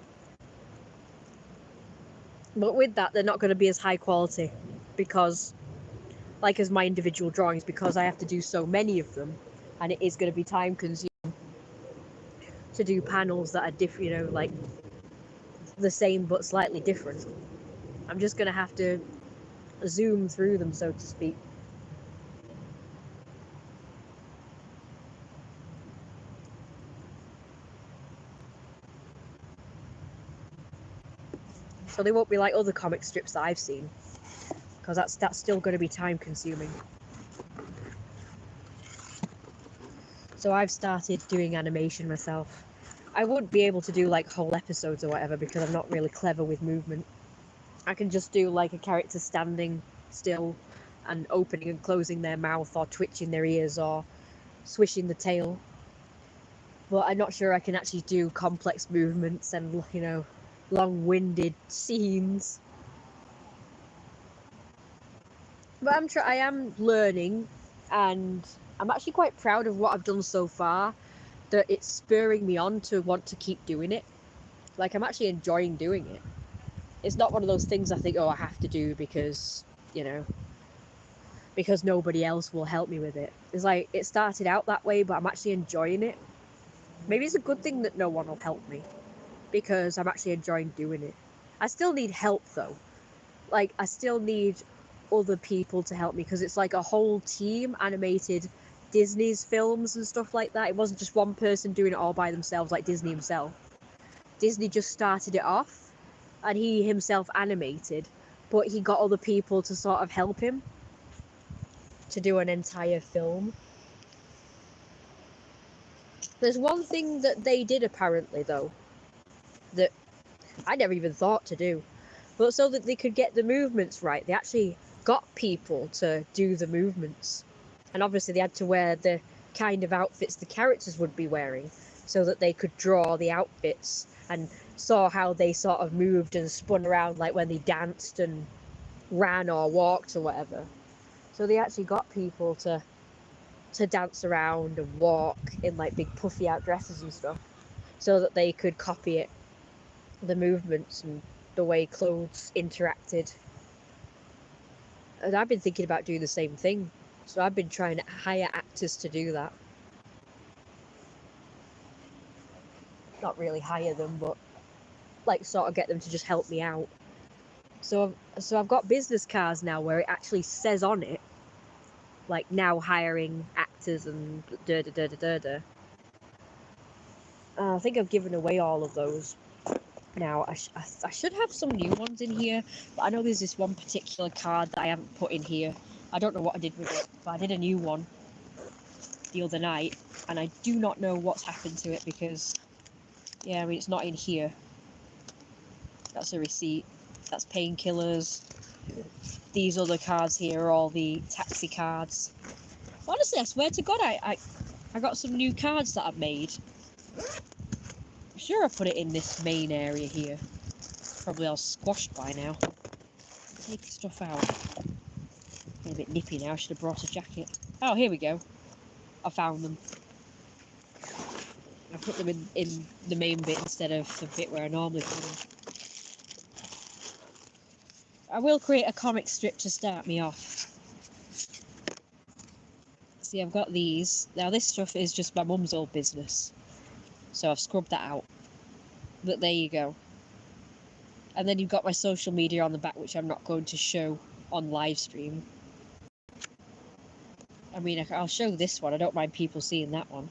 But with that, they're not going to be as high quality because, like, as my individual drawings, because I have to do so many of them, and it is going to be time consuming to do panels that are different, you know, like the same but slightly different. I'm just going to have to zoom through them, so to speak. So they won't be like other comic strips that I've seen, because that's still going to be time consuming. So I've started doing animation myself. I wouldn't be able to do like whole episodes or whatever because I'm not really clever with movement. I can just do like a character standing still and opening and closing their mouth, or twitching their ears, or swishing the tail. But I'm not sure I can actually do complex movements and, you know, long-winded scenes. But I am learning, and I'm actually quite proud of what I've done so far, that it's spurring me on to want to keep doing it. Like, I'm actually enjoying doing it. It's not one of those things I think, oh, I have to do because, you know, because nobody else will help me with it. It's like, it started out that way, but I'm actually enjoying it. Maybe it's a good thing that no one will help me, because I'm actually enjoying doing it. I still need help though. Like, I still need other people to help me, because it's like a whole team animated Disney's films and stuff like that. It wasn't just one person doing it all by themselves like Disney himself. Disney just started it off, and he himself animated, but he got other people to sort of help him to do an entire film. There's one thing that they did apparently though that I never even thought to do, but so that they could get the movements right, they actually got people to do the movements, and obviously they had to wear the kind of outfits the characters would be wearing so that they could draw the outfits and saw how they sort of moved and spun around, like when they danced and ran or walked or whatever. So they actually got people to dance around and walk in like big puffy out dresses and stuff so that they could copy it, the movements and the way clothes interacted. And I've been thinking about doing the same thing, so I've been trying to hire actors to do that. Not really hire them, but like sort of get them to just help me out. So I've got business cards now where it actually says on it, like, now hiring actors and da da da da da da. I think I've given away all of those now. I should have some new ones in here, but I know there's this one particular card that I haven't put in here. I don't know what I did with it, but I did a new one the other night, and I do not know what's happened to it because, yeah, I mean, it's not in here. That's a receipt. That's painkillers. These other cards here are all the taxi cards. Honestly, I swear to God, I got some new cards that I've made. I'm sure I put it in this main area here. Probably all squashed by now. Take stuff out. Getting a bit nippy now. I should have brought a jacket. Oh, here we go. I found them. I put them in the main bit instead of the bit where I normally put them. I will create a comic strip to start me off. See, I've got these. Now this stuff is just my mum's old business, so I've scrubbed that out. But there you go. And then you've got my social media on the back, which I'm not going to show on live stream. I mean, I'll show this one. I don't mind people seeing that one.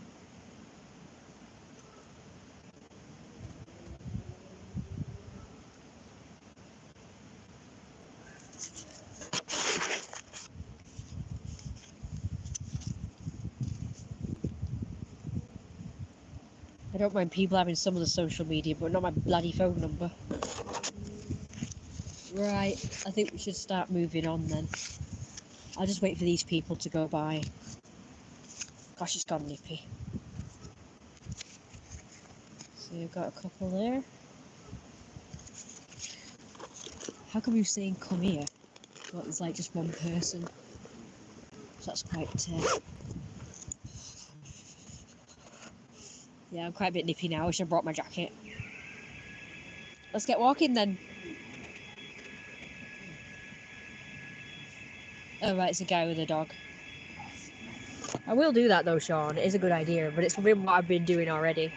I don't mind people having some of the social media, but not my bloody phone number. Right, I think we should start moving on then. I'll just wait for these people to go by. Gosh, it's gone nippy. So you've got a couple there. How come you're saying come here? Well, there's like just one person. So that's quite... Yeah, I'm quite a bit nippy now. I wish I brought my jacket. Let's get walking then. Oh right, it's a guy with a dog. I will do that though, Sean. It is a good idea, but it's been what I've been doing already.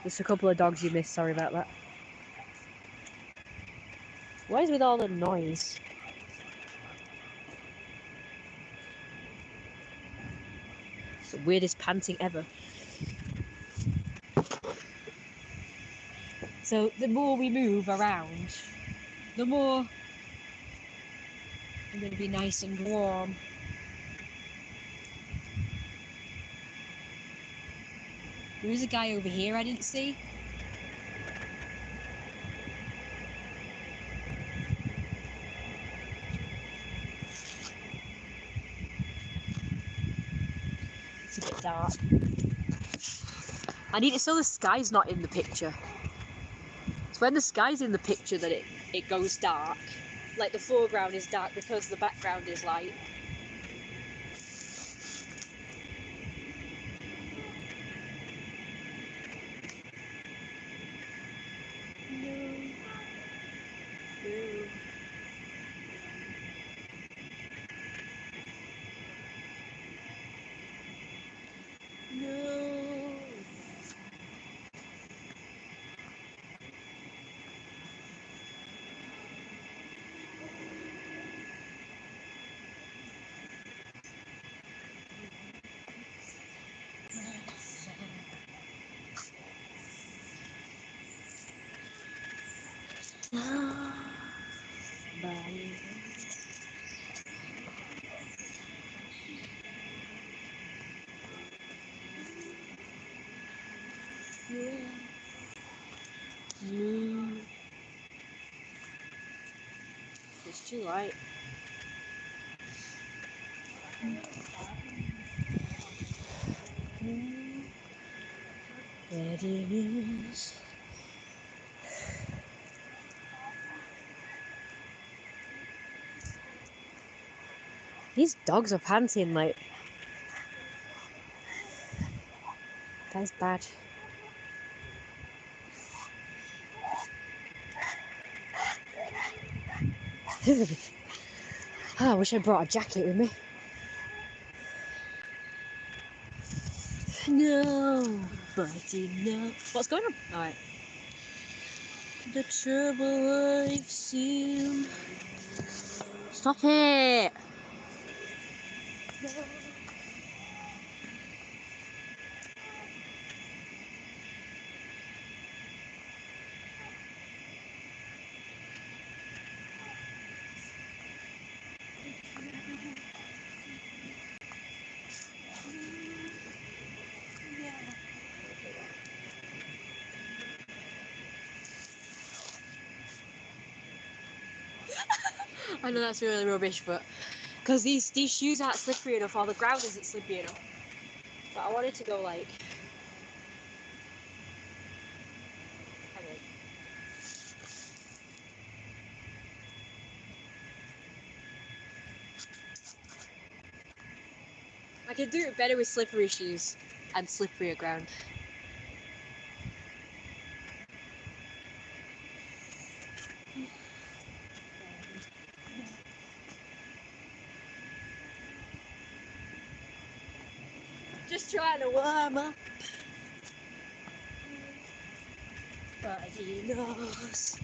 Just a couple of dogs you missed, sorry about that. What is with all the noise? It's the weirdest panting ever. So the more we move around, the more I'm going to be nice and warm. There is a guy over here I didn't see. It's a bit dark. I need it so the sky's not in the picture. It's when the sky's in the picture that it goes dark. Like the foreground is dark because the background is light. It's too light. Weddings. These dogs are panting like. That's bad. I wish I brought a jacket with me. No, buddy, no. What's going on? Alright. The trouble I've seen. Stop it! I know that's really rubbish, but because these shoes aren't slippery enough, or the ground isn't slippery enough. But I wanted to go like. Hang on. I can do it better with slippery shoes and slipperier ground. Just trying to warm up. Body knows.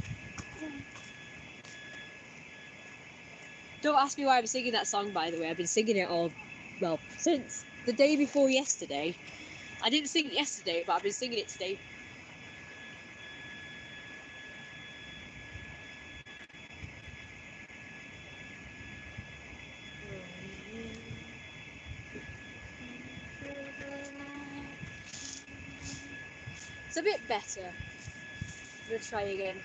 Don't ask me why I'm singing that song, by the way. I've been singing it all, well, since the day before yesterday. I didn't sing it yesterday, but I've been singing it today. It's a bit better. I'm gonna try again.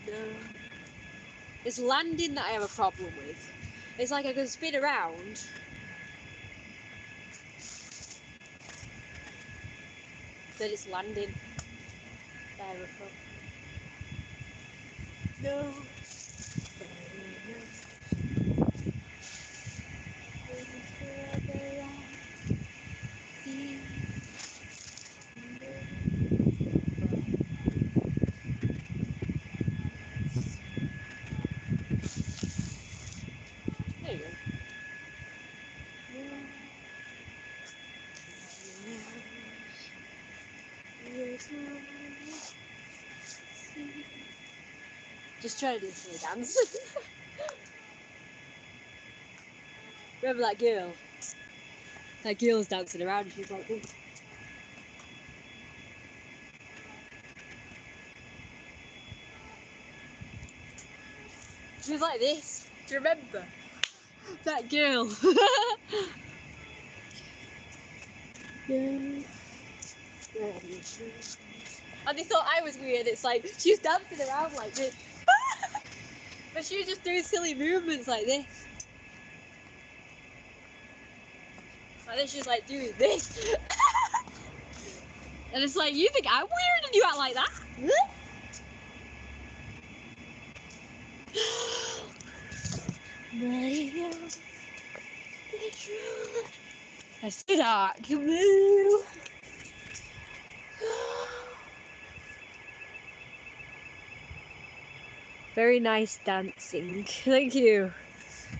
No. It's landing that I have a problem with. It's like I can spin around. Then it's landing. There we go. No. There you go. Just trying to do a silly dance. Remember that girl? That girl's dancing around and she's like this. She was like this. Do you remember? That girl. And they thought I was weird. It's like she was dancing around like this. But she was just doing silly movements like this. And then she's like doing this. And it's like, you think I'm weird and you act like that? I see that. Blue. Very nice dancing. Thank you.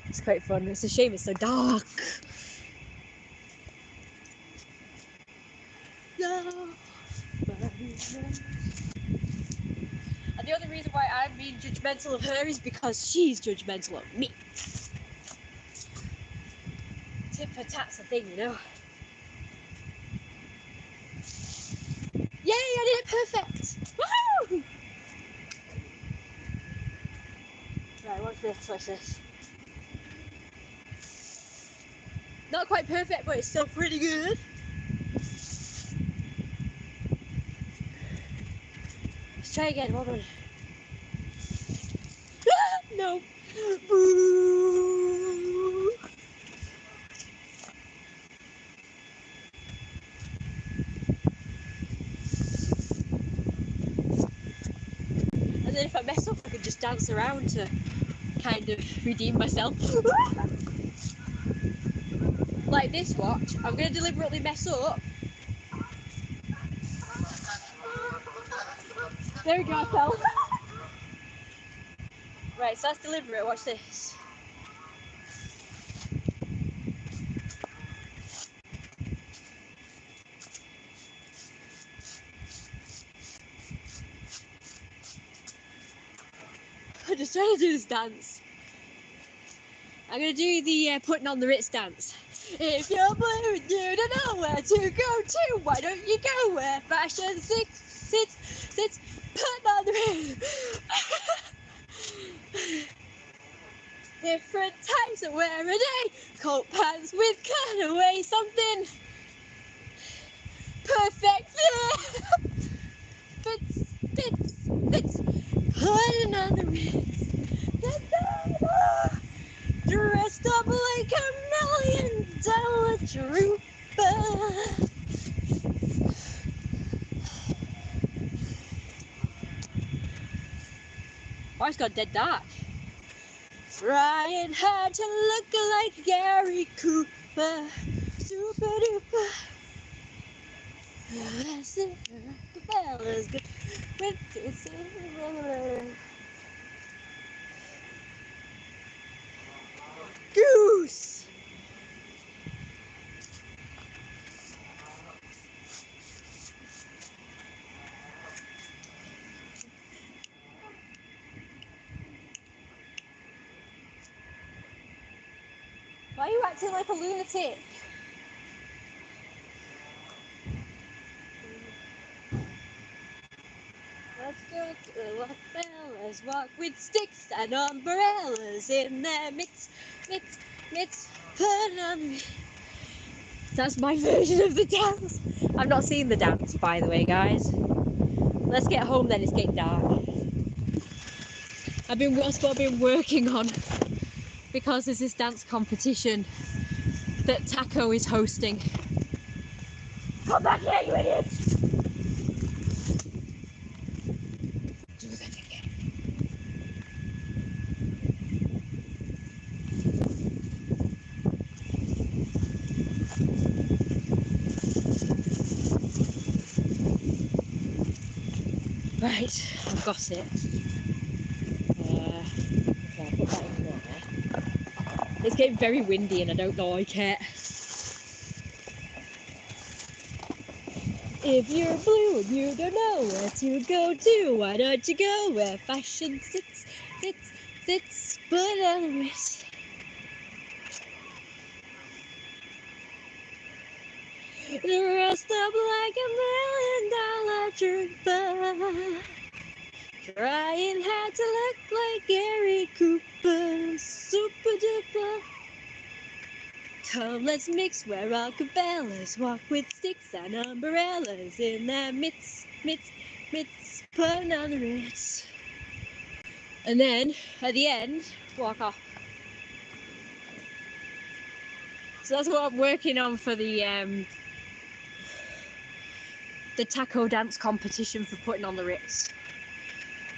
It's quite fun. It's a shame it's so dark. No. And the other reason why I'm being judgmental of her is because she's judgmental of me. Tit for tat's a thing, you know. Yay, I did it perfect! Woohoo! Right, watch this. Not quite perfect, but it's still pretty good. Let's try again, hold on. No! Boo! And then if I mess up, I can just dance around to kind of redeem myself. Like this, watch. I'm going to deliberately mess up. There we go, I fell. Right, so that's deliberate. Watch this. I'm just trying to do this dance. I'm going to do the putting on the Ritz dance. If you're blue and you don't know where to go to, why don't you go where fashion sits, putting on the Ritz. Different types of wear a day. Coat pants with cutaway, something perfect fits, putting on the Ritz. Dressed up like $1 million trooper. Oh, it's got dead dark. Trying hard to look like Gary Cooper. Super duper. That's it. The fella's good. With this goose. Why are you acting like a lunatic? Let's go to what fellas walk with sticks and umbrellas in their mitts, put on. That's my version of the dance. I've not seen the dance, by the way, guys. Let's get home then, it's getting dark. That's what I've been working on, because there's this dance competition that Taco is hosting. Come back here, you idiot! Do that again. Right, I've got it. Okay, I'll put that in there. It's getting very windy and I don't like it. If you're blue and you don't know where to go to, why don't you go where fashion sits, put on the Ritz. Dressed up like $1 million trooper. Trying hard to look like Gary Cooper. Super duper. Come, let's mix where our cabellas walk with sticks and umbrellas in their mitts, putting on the Ritz. And then, at the end, walk off. So that's what I'm working on for the taco dance competition for putting on the Ritz.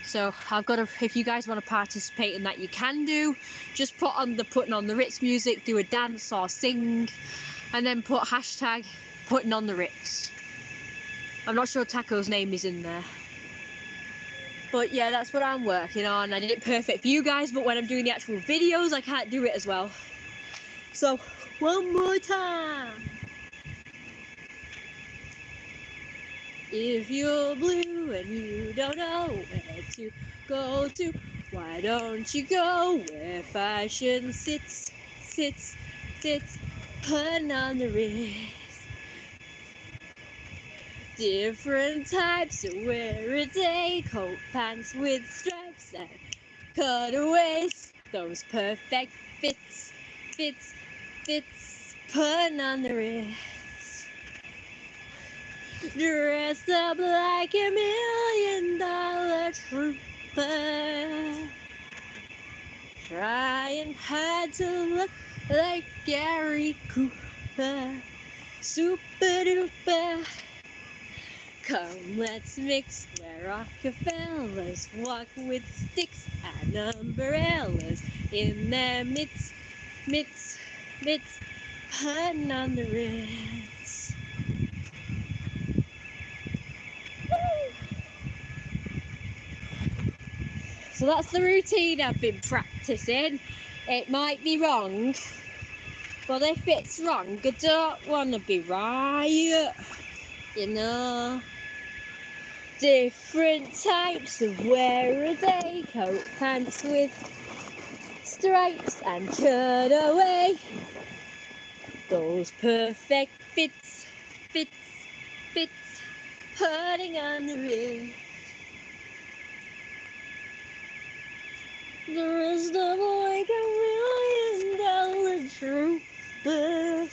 So I've got to, if you guys want to participate in that, you can do. Just put on the putting on the Ritz music, do a dance or sing, and then put hashtag putting on the Ritz. I'm not sure Taco's name is in there. But yeah, that's what I'm working on. I did it perfect for you guys, but when I'm doing the actual videos, I can't do it as well. So, one more time. If you're blue and you don't know where to go to, why don't you go where fashion sits, putting on the Ritz. Different types of wear a day, coat pants with stripes and cutaways. Those perfect fits, fits, fits, putting on the wrist. Dressed up like $1 million trooper. Trying hard to look like Gary Cooper. Super duper. Come, let's mix where Rockefellers walk with sticks and umbrellas in their mitts, mitts, mitts, putting on the Ritz. So that's the routine I've been practicing. It might be wrong, but if it's wrong, I don't want to be right, you know. Different types of wear a day, coat pants with stripes and cutaway. Those perfect fits, fits, fits, putting on the wrist. Dressed up like $1 million trooper.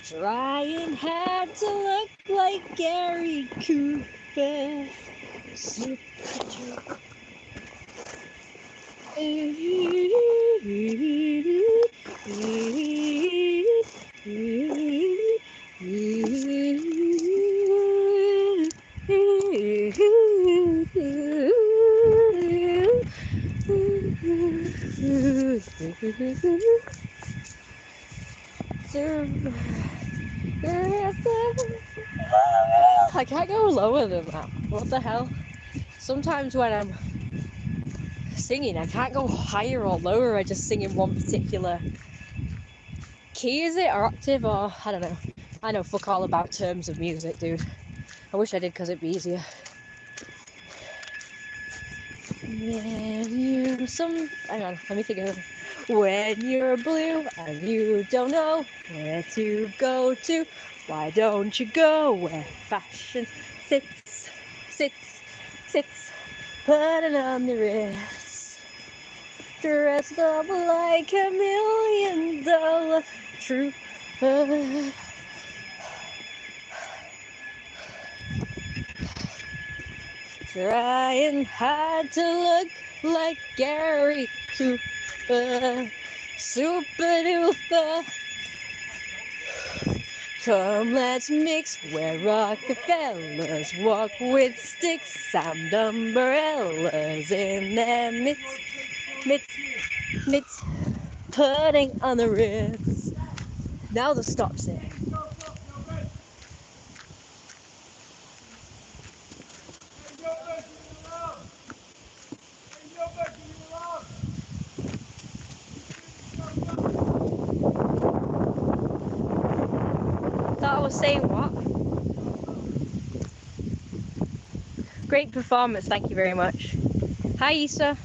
Trying hard to look like Gary Cooper. Super trooper. I can't go lower than that. What the hell? Sometimes when I'm singing, I can't go higher or lower. I just sing in one particular key, is it? Or octave, or I don't know. I know fuck all about terms of music, dude. I wish I did, because it'd be easier. Hang on, let me think of it. When you're blue and you don't know where to go to, why don't you go where fashion sits, sits, sits, putting on the wrist. Dressed up like $1 million trooper. Trying hard to look like Gary Cooper. Super duper. Come, let's mix where Rockefellers walk with sticks and umbrellas in their mitts, mitts, mitts, putting on the Ritz. Now the stop's it. That I was saying what? Great performance, thank you very much. Hi, Issa.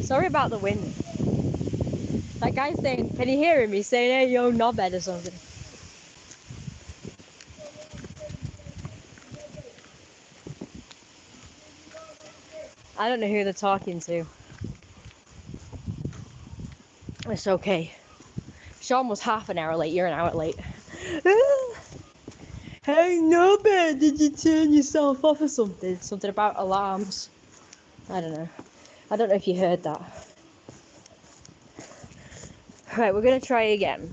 Sorry about the wind. That guy's saying, can you hear him? He's saying, hey, yo, knobhead or something. I don't know who they're talking to. It's okay. Sean was half an hour late, you're an hour late. Hey, knobhead, did you turn yourself off or something? Something about alarms. I don't know. I don't know if you heard that. Right, we're gonna try again.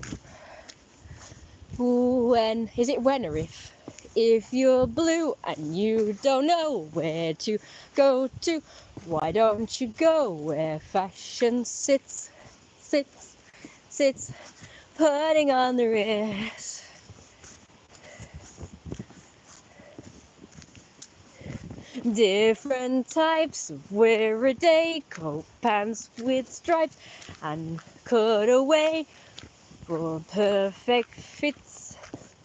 When, is it when or if? If you're blue and you don't know where to go to, why don't you go where fashion sits, sits, sits, putting on the wrist. Different types of wear a day, coat pants with stripes and cutaway for perfect fits,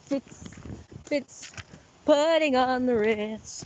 fits, fits, putting on the wrist.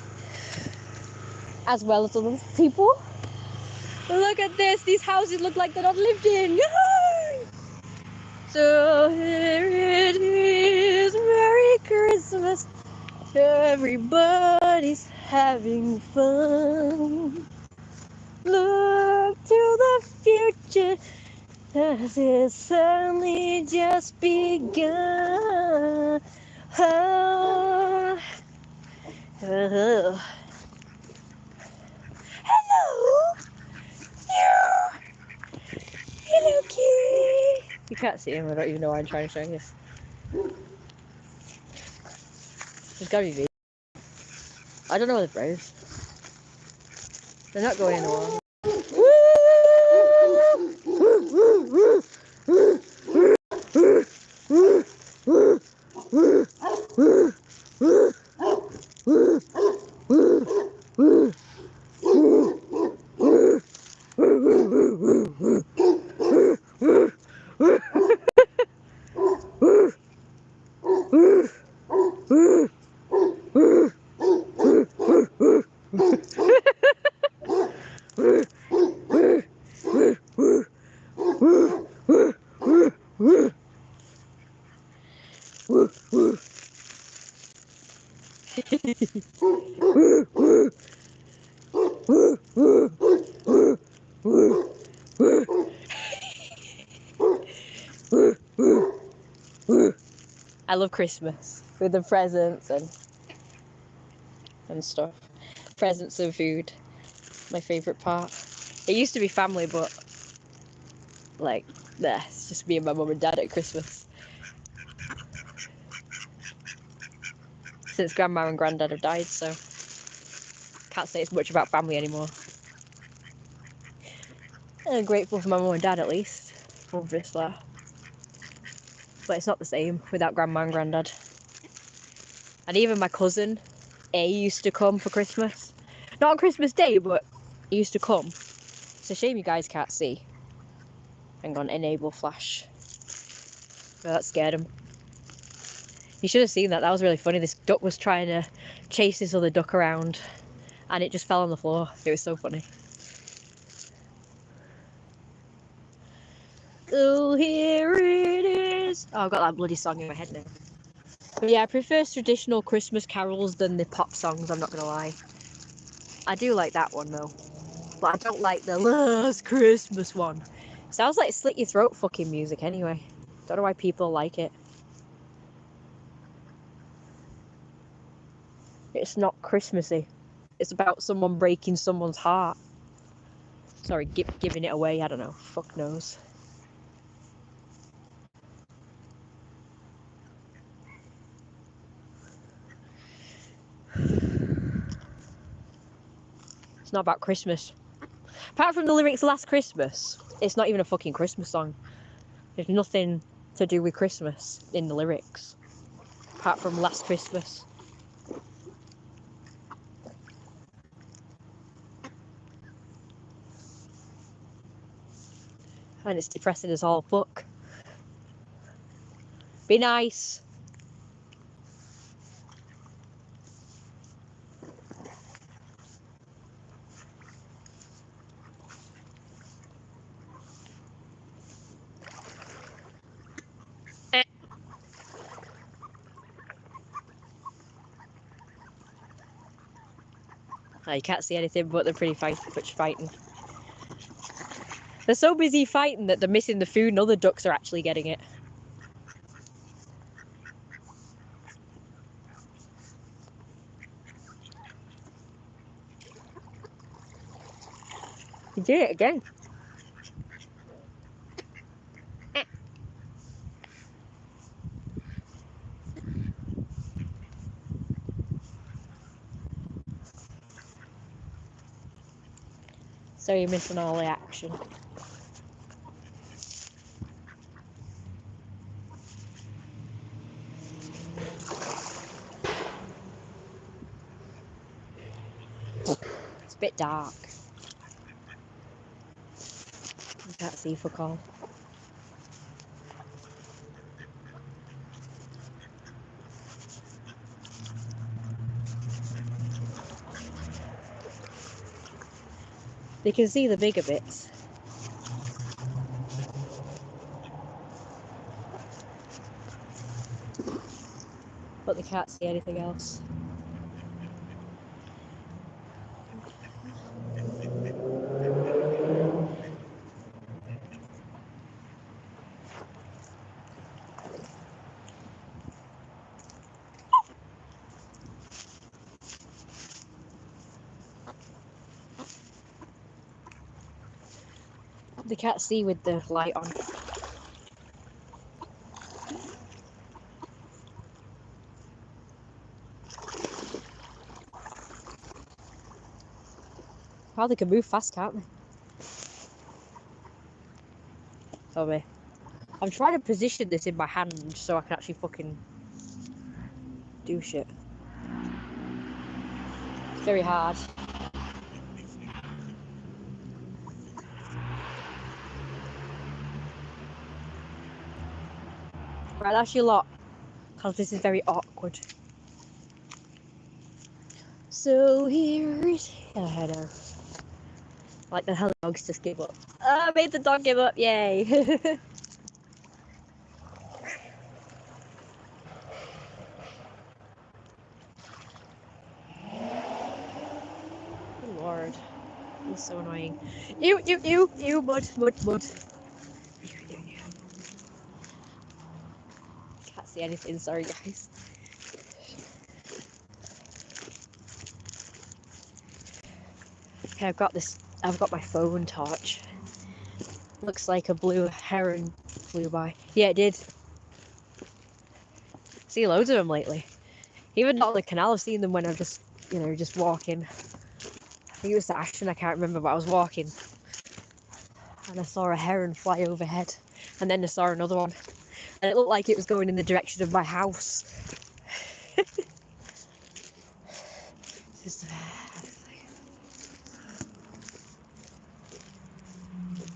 as well as other people. Look at this, these houses look like they're not lived in. Yay! So here it is, Merry Christmas, everybody's having fun. Look to the future, as it's suddenly just begun. Oh, oh. Hello! Hello, kitty! You can't see him, I don't even know why I'm trying to show you this. It's gotta be me. I don't know where the bros. They're not going anywhere. I love Christmas with the presents and stuff. Presents and food, my favourite part. It used to be family, but like, it's just me and my mum and dad at Christmas. Since grandma and granddad have died, so can't say it's much about family anymore. I'm grateful for my mum and dad at least, obviously. But it's not the same without grandma and granddad. And even my cousin, A, used to come for Christmas. Not on Christmas Day, but he used to come. It's a shame you guys can't see. Hang on, enable flash. Oh, that scared him. You should have seen that. That was really funny. This duck was trying to chase this other duck around, and it just fell on the floor. It was so funny. Oh, here it is. Oh, I've got that bloody song in my head now. But yeah, I prefer traditional Christmas carols than the pop songs, I'm not going to lie. I do like that one though. But I don't like the Last Christmas one. Sounds like slit your throat fucking music anyway. Don't know why people like it. It's not Christmassy. It's about someone breaking someone's heart. Sorry, giving it away. I don't know. Fuck knows. It's not about Christmas. Apart from the lyrics Last Christmas, it's not even a fucking Christmas song. There's nothing to do with Christmas in the lyrics. Apart from Last Christmas. And it's depressing as all fuck. Be nice. Oh, you can't see anything, but they're pretty fighting. They're so busy fighting that they're missing the food and other ducks are actually getting it. You did it again. So you're missing all the action. It's a bit dark. You can't see for call. They can see the bigger bits. But they can't see anything else. They can't see with the light on. Wow, they can move fast, can't they? Sorry. I'm trying to position this in my hand so I can actually fucking do shit. It's very hard. Right, that's your lot. Because this is very awkward. So here it is. I know. Like the hell dogs just give up. Oh, I made the dog give up, yay. Good lord. He's so annoying. You, mud. Can't see anything, sorry guys. Okay, I've got my phone torch. Looks like a blue heron flew by. Yeah, it did. See loads of them lately. Even not on the canal, I've seen them when I'm just, just walking. I think it was the Ashton, I can't remember, but I was walking. And I saw a heron fly overhead. And then I saw another one. And it looked like it was going in the direction of my house.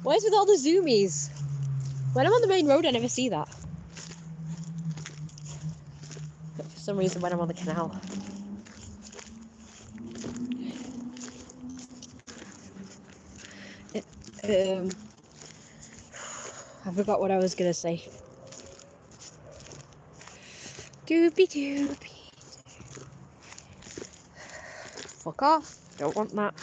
What is with all the zoomies? When I'm on the main road, I never see that. But for some reason, when I'm on the canal. I forgot what I was going to say. Doopy. Fuck off. Don't want that.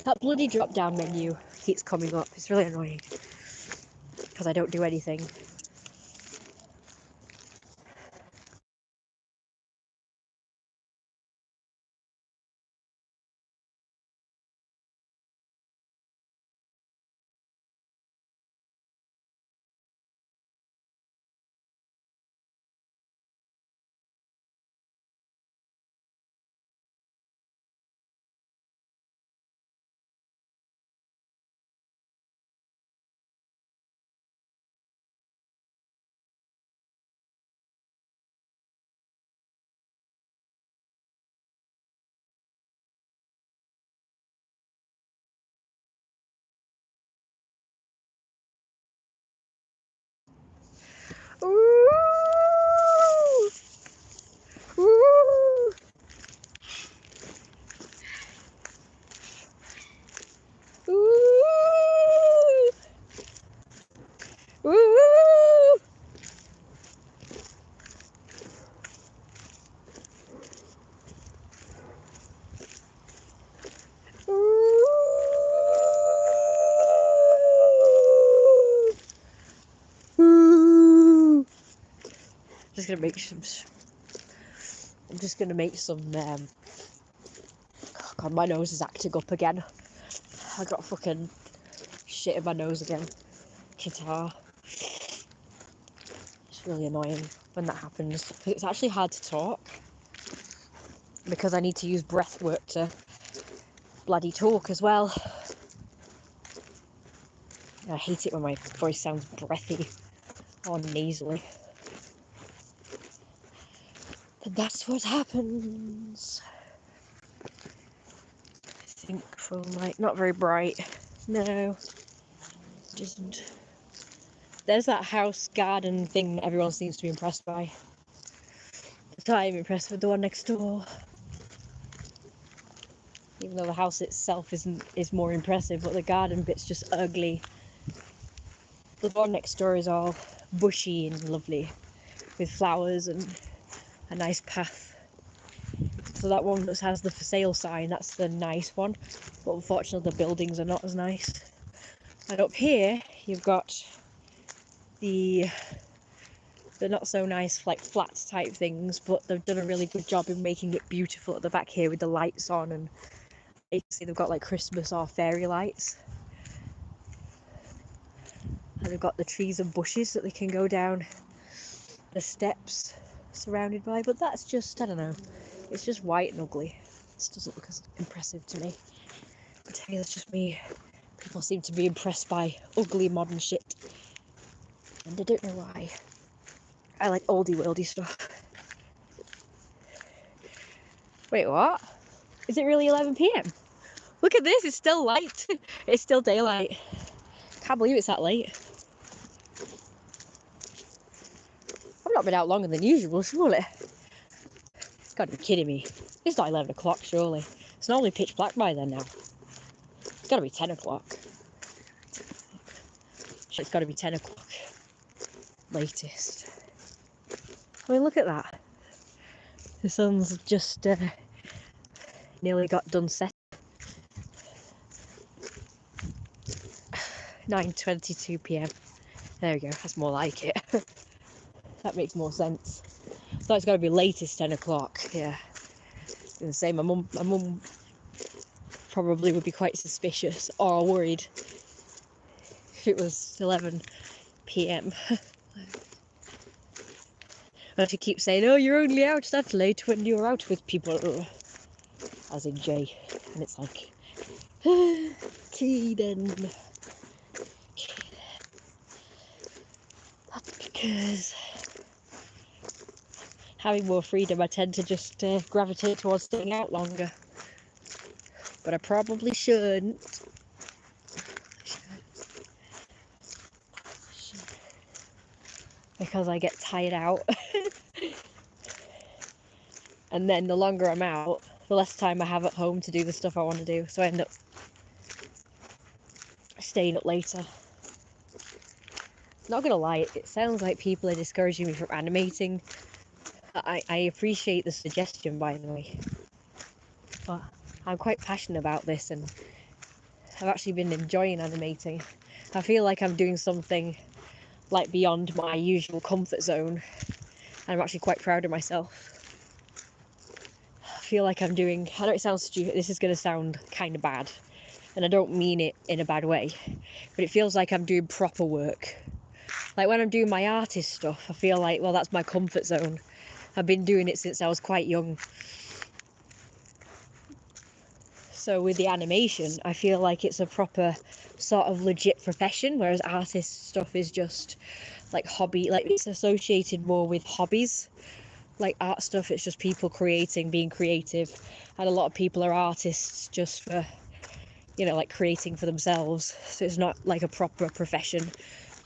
That bloody drop down menu keeps coming up. It's really annoying. Because I don't do anything. Ooh! Ooh! Ooh! Ooh! Ooh! Just gonna make some. I'm just gonna make some. Oh God, my nose is acting up again. I got fucking shit in my nose again. Guitar. It's really annoying when that happens. It's actually hard to talk because I need to use breath work to bloody talk as well. I hate it when my voice sounds breathy or nasally. But that's what happens. I think phone light, not very bright. No, it isn't. There's that house garden thing that everyone seems to be impressed by. But I'm impressed with the one next door. even though the house itself is more impressive, but the garden bit's just ugly. The one next door is all bushy and lovely, with flowers and a nice path. So that one that has the for sale sign, that's the nice one, but unfortunately the buildings are not as nice. And up here you've got the not so nice like flat type things, but they've done a really good job in making it beautiful at the back here with the lights on, and you can see they've got like Christmas or fairy lights. And they've got the trees and bushes that they can go down the steps surrounded by, but that's just, I don't know, it's just white and ugly. This doesn't look as impressive to me. But hey, that's just me. People seem to be impressed by ugly modern shit, and I don't know why. I like oldie worldy stuff. Wait, what? Is it really 11 p.m? Look at this, it's still light. It's still daylight. Can't believe it's that late. I've not been out longer than usual, surely. It's got to be kidding me. It's not 11 o'clock, surely. It's normally pitch black by then now. It's got to be 10 o'clock. It's got to be 10 o'clock. Latest. I mean, look at that. The sun's just nearly got done set. 9:22 p.m. There we go, that's more like it. That makes more sense. So it's got to be latest 10 o'clock, yeah. And the same, my mum probably would be quite suspicious or worried if it was 11 p.m. And she keeps saying, oh, you're only out that late when you're out with people. As in Jay. And it's like, Keaton. That's because having more freedom, I tend to just gravitate towards staying out longer. But I probably shouldn't. Because I get tired out. And then the longer I'm out, the less time I have at home to do the stuff I want to do. So I end up staying up later. Not gonna lie, it sounds like people are discouraging me from animating. I appreciate the suggestion, by the way. But I'm quite passionate about this, and I've actually been enjoying animating. I feel like I'm doing something like beyond my usual comfort zone. I'm actually quite proud of myself. I feel like I'm doing, I know it sounds stupid, this is going to sound kind of bad, and I don't mean it in a bad way, but it feels like I'm doing proper work. Like when I'm doing my artist stuff, I feel like, well, that's my comfort zone. I've been doing it since I was quite young. So with the animation, I feel like it's a proper sort of legit profession, whereas artist stuff is just like hobby, like it's associated more with hobbies. Like art stuff, it's just people creating, being creative, and a lot of people are artists just for, you know, like creating for themselves. So it's not like a proper profession.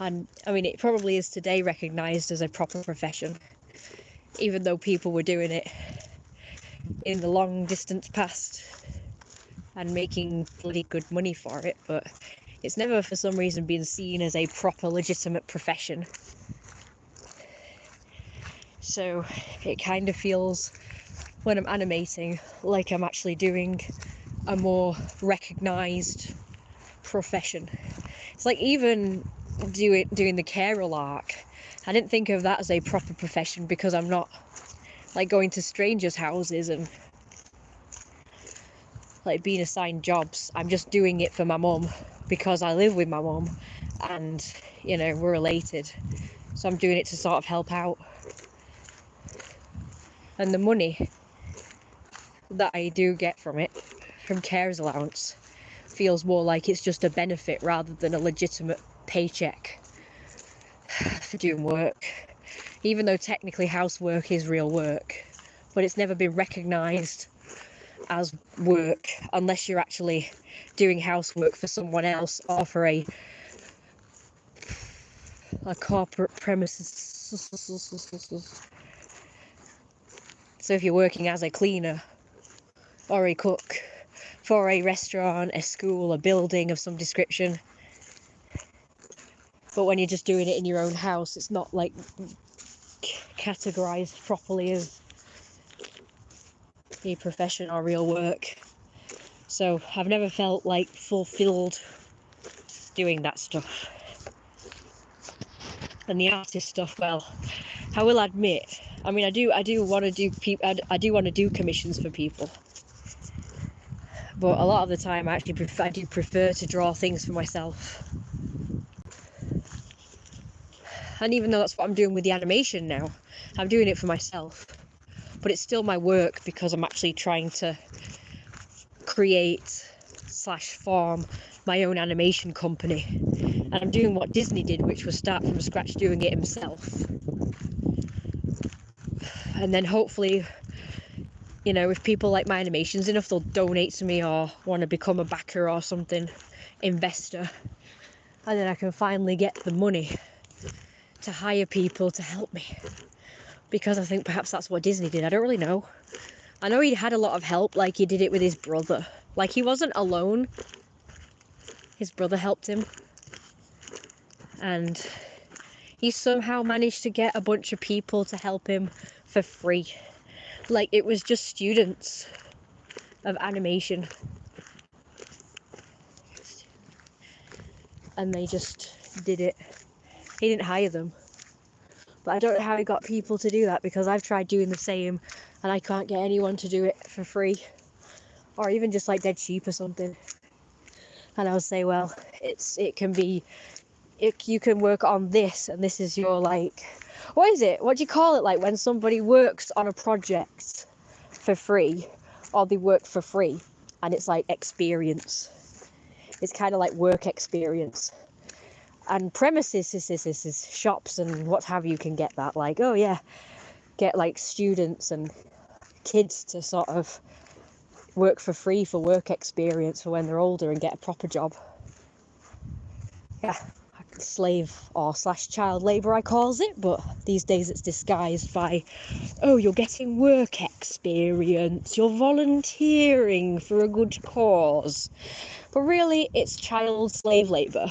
And I mean, it probably is today recognised as a proper profession, even though people were doing it in the long distance past and making bloody good money for it, but it's never for some reason been seen as a proper legitimate profession. So it kind of feels, when I'm animating, like I'm actually doing a more recognised profession. It's like even doing the Carol arc, I didn't think of that as a proper profession because I'm not like going to strangers' houses and like being assigned jobs. I'm just doing it for my mum because I live with my mum and, you know, we're related. So I'm doing it to sort of help out. And the money that I do get from it, from carers allowance, feels more like it's just a benefit rather than a legitimate paycheck for doing work. Even though technically housework is real work, but it's never been recognised as work unless you're actually doing housework for someone else or for a corporate premises. So if you're working as a cleaner or a cook for a restaurant, a school, a building of some description. But when you're just doing it in your own house, it's not like categorized properly as a profession or real work. So I've never felt like fulfilled doing that stuff. And the artist stuff, well, I will admit, I mean, I do want to do I do want to do commissions for people, but a lot of the time I do prefer to draw things for myself. And even though that's what I'm doing with the animation now, I'm doing it for myself, but it's still my work because I'm actually trying to create / form my own animation company. And I'm doing what Disney did, which was start from scratch doing it himself. And then hopefully, you know, if people like my animations enough, they'll donate to me or want to become a backer or something, investor. And then I can finally get the money to hire people to help me. Because I think perhaps that's what Disney did. I don't really know. I know he had a lot of help, like he did it with his brother. Like he wasn't alone. His brother helped him. And he somehow managed to get a bunch of people to help him for free. Like it was just students of animation. And they just did it. He didn't hire them. But I don't know how he got people to do that, because I've tried doing the same and I can't get anyone to do it for free. Or even just like dead cheap or something. And I'll say, well, you can work on this, and this is your, like, what is it? What do you call it? Like when somebody works on a project for free, or they work for free, and it's like experience. It's kind of like work experience. And premises is shops and what have you can get that. Like, oh yeah, get like students and kids to sort of work for free for work experience for when they're older and get a proper job. Yeah, slave or / child labour I calls it, but these days it's disguised by, oh, you're getting work experience, you're volunteering for a good cause. But really, it's child slave labour.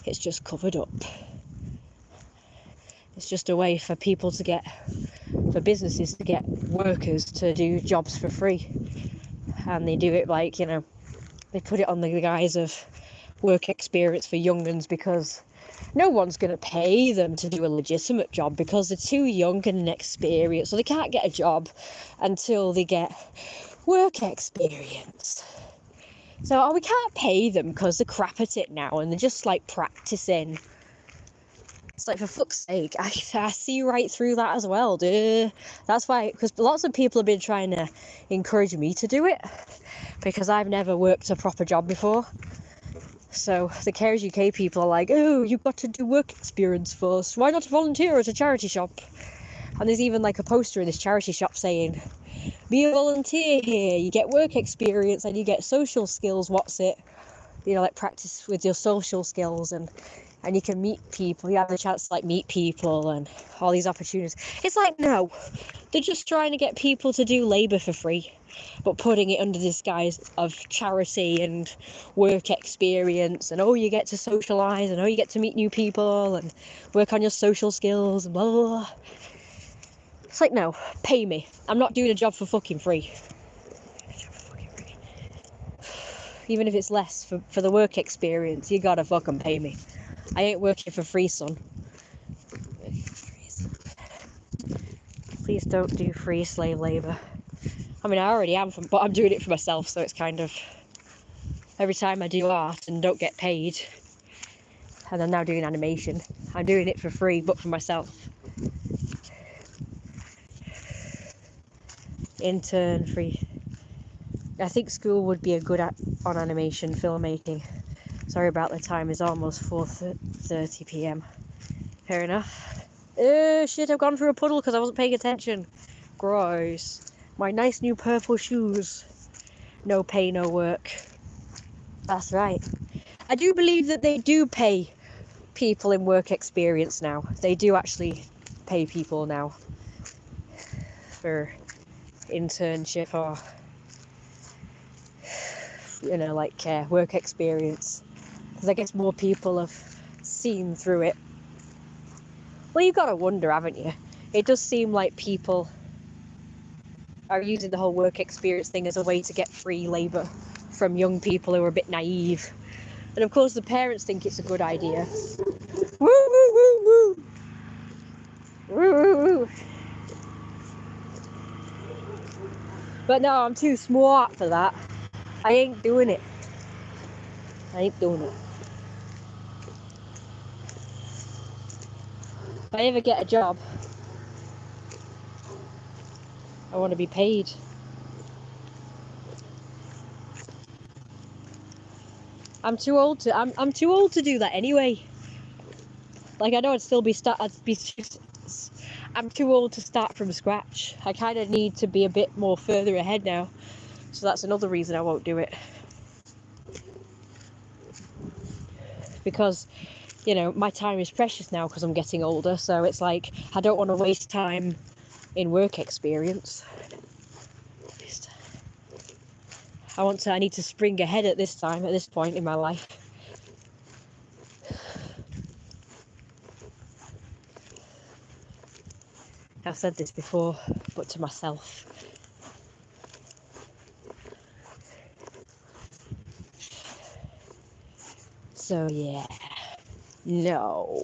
It's just covered up. It's just a way for people to get, for businesses to get workers to do jobs for free. And they do it like, you know, they put it on the guise of work experience for young'uns, because no one's going to pay them to do a legitimate job because they're too young and inexperienced, so they can't get a job until they get work experience. So, oh, we can't pay them because they're crap at it now and they're just like practicing. It's like, for fuck's sake, I see right through that as well, dude. That's why, because lots of people have been trying to encourage me to do it, because I've never worked a proper job before. So the Cares UK people are like, oh, you've got to do work experience first. Why not volunteer at a charity shop? And there's even like a poster in this charity shop saying, be a volunteer here, you get work experience and you get social skills, what's it? You know, like practice with your social skills, and you can meet people, you have the chance to like meet people and all these opportunities. It's like, no, they're just trying to get people to do labour for free, but putting it under this guise of charity and work experience, and oh, you get to socialise, and oh, you get to meet new people and work on your social skills and blah, blah, blah. It's like, no, pay me. I'm not doing a job for fucking free. Even if it's less for the work experience, you gotta fucking pay me. I ain't working for free, son. Please don't do free slave labour. I mean, I already am, but I'm doing it for myself, so it's kind of, every time I do art and don't get paid, and I'm now doing animation, I'm doing it for free, but for myself. Intern free. I think school would be a good on animation filmmaking. Sorry about the time, it's almost 4:30 p.m. Fair enough. Shit, I've gone through a puddle because I wasn't paying attention. Gross. My nice new purple shoes. No pay, no work. That's right. I do believe that they do pay people in work experience now. They do actually pay people now for internship or work experience, because I guess more people have seen through it. Well, you've got to wonder, haven't you? It does seem like people are using the whole work experience thing as a way to get free labour from young people who are a bit naive. And of course the parents think it's a good idea. Woo, woo, woo, woo. Woo, woo, woo. But no, I'm too smart for that. I ain't doing it. I ain't doing it. If I ever get a job, I want to be paid. I'm too old to do that anyway. Like, I know I'm too old to start from scratch. I kind of need to be a bit more further ahead now. So that's another reason I won't do it. Because, my time is precious now because I'm getting older. So it's like, I don't want to waste time in work experience. I need to spring ahead at this point in my life. I've said this before, but to myself. So yeah. No.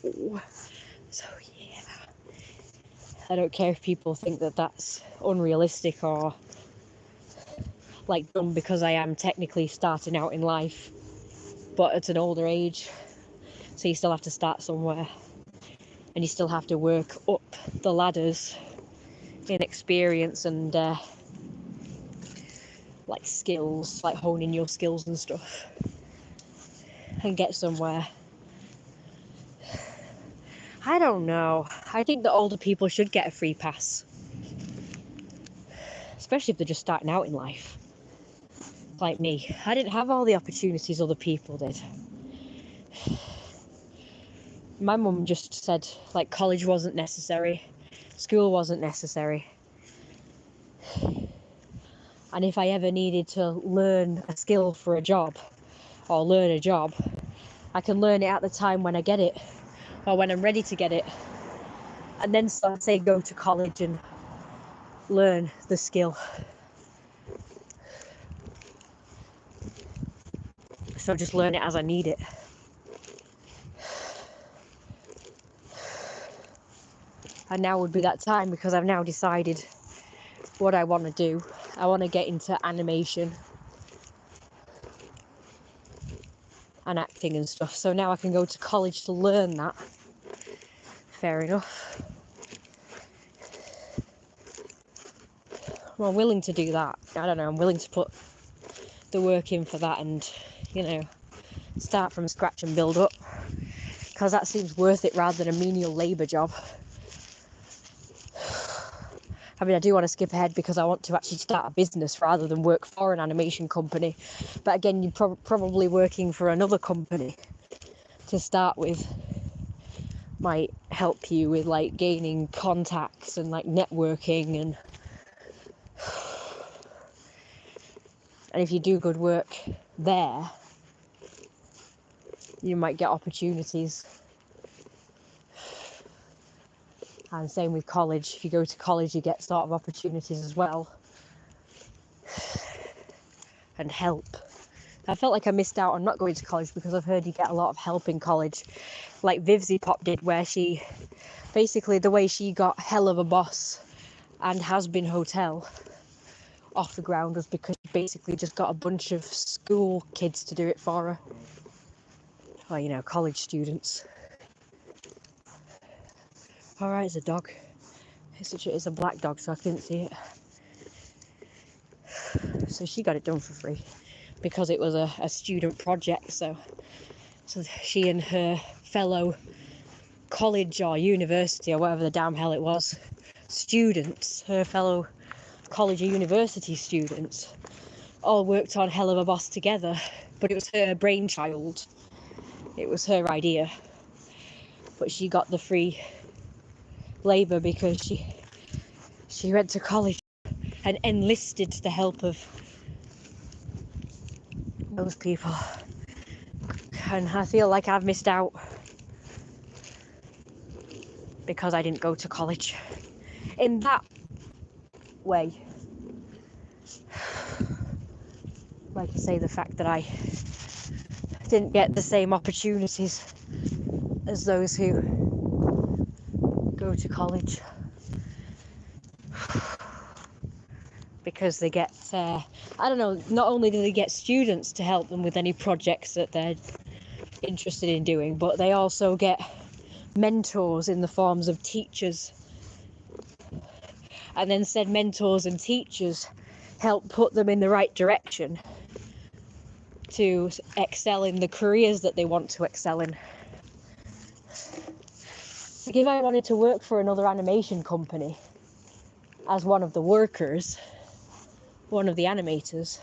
So yeah. I don't care if people think that that's unrealistic or dumb, because I am technically starting out in life, but at an older age. So you still have to start somewhere. And you still have to work up the ladders in experience and skills, honing your skills and stuff, and get somewhere. I don't know. I think that older people should get a free pass, especially if they're just starting out in life. Like me, I didn't have all the opportunities other people did. My mum just said college wasn't necessary, school wasn't necessary. And if I ever needed to learn a skill for a job, or learn a job, I can learn it at the time when I get it, or when I'm ready to get it. And then go to college and learn the skill. So just learn it as I need it. And now would be that time, because I've now decided what I want to do. I want to get into animation and acting and stuff. So now I can go to college to learn that. Fair enough. Well, I'm willing to do that. I don't know, I'm willing to put the work in for that and, start from scratch and build up. Because that seems worth it rather than a menial labour job. I mean, I do want to skip ahead because I want to actually start a business rather than work for an animation company. But again, you're probably working for another company to start with might help you with gaining contacts and networking, and if you do good work there, you might get opportunities. And same with college. If you go to college, you get sort of opportunities as well. And help. I felt like I missed out on not going to college because I've heard you get a lot of help in college. Like Vivzy Pop did, where she, basically the way she got Hell of a Boss and Has Been Hotel off the ground was because she basically just got a bunch of school kids to do it for her. Well, college students. Alright, it's a dog. It's a black dog, so I couldn't see it. So she got it done for free because it was a student project. So she and her fellow college or university or whatever the damn hell it was, students, her fellow college or university students, all worked on Hell of a Boss together. But it was her brainchild. It was her idea. But she got the free labour because she went to college and enlisted the help of those people. And I feel like I've missed out because I didn't go to college. In that way, like I say, the fact that I didn't get the same opportunities as those who go to college, because they get I don't know, not only do they get students to help them with any projects that they're interested in doing, but they also get mentors in the forms of teachers, and then said mentors and teachers help put them in the right direction to excel in the careers that they want to excel in. Like if I wanted to work for another animation company as one of the workers, one of the animators,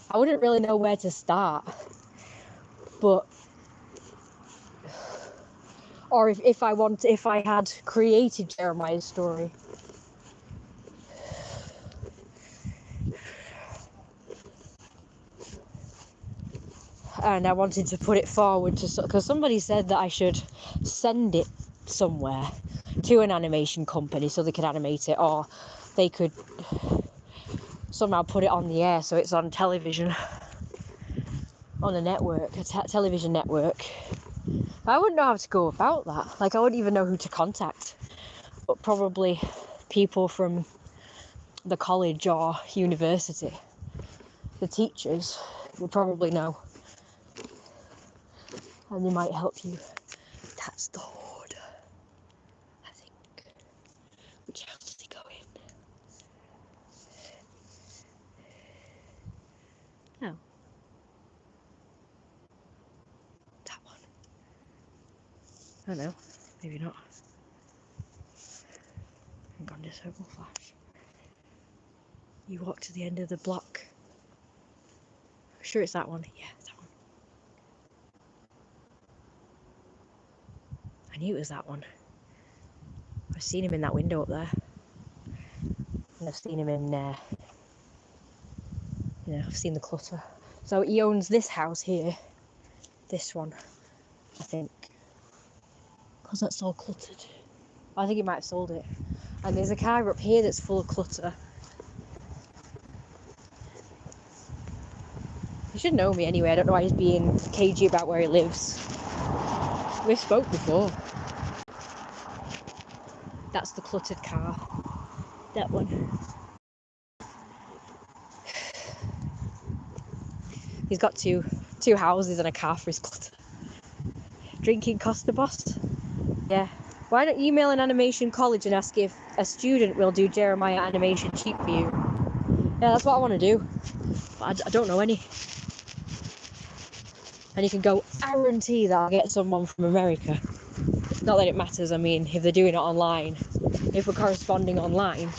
I wouldn't really know where to start. But or if I had created Jeremiah's story, and I wanted to put it forward to, because somebody said that I should send it somewhere to an animation company so they could animate it, or they could somehow put it on the air so it's on television, on a network, a television network. I wouldn't know how to go about that. Like, I wouldn't even know who to contact, but probably people from the college or university, the teachers would probably know, and they might help you. That's the order, I think. Which house does he go in? No. That one. I don't know. Maybe not. I'm gone to circle flash. You walk to the end of the block. I'm sure it's that one. Yeah, that one. I knew it was that one. I've seen him in that window up there. And I've seen him in, I've seen the clutter. So he owns this house here. This one, I think. Because that's all cluttered. I think he might have sold it. And there's a car up here that's full of clutter. He should know me anyway. I don't know why he's being cagey about where he lives. We've spoke before. That's the cluttered car. That one. He's got two houses and a car for his clutter. Drinking Costa Boss? Yeah. Why don't you email an animation college and ask if a student will do Jeremiah animation cheap for you? Yeah, that's what I want to do. But I don't know any. And you can go guarantee that I'll get someone from America. Not that it matters, I mean, if they're doing it online, if we're corresponding online,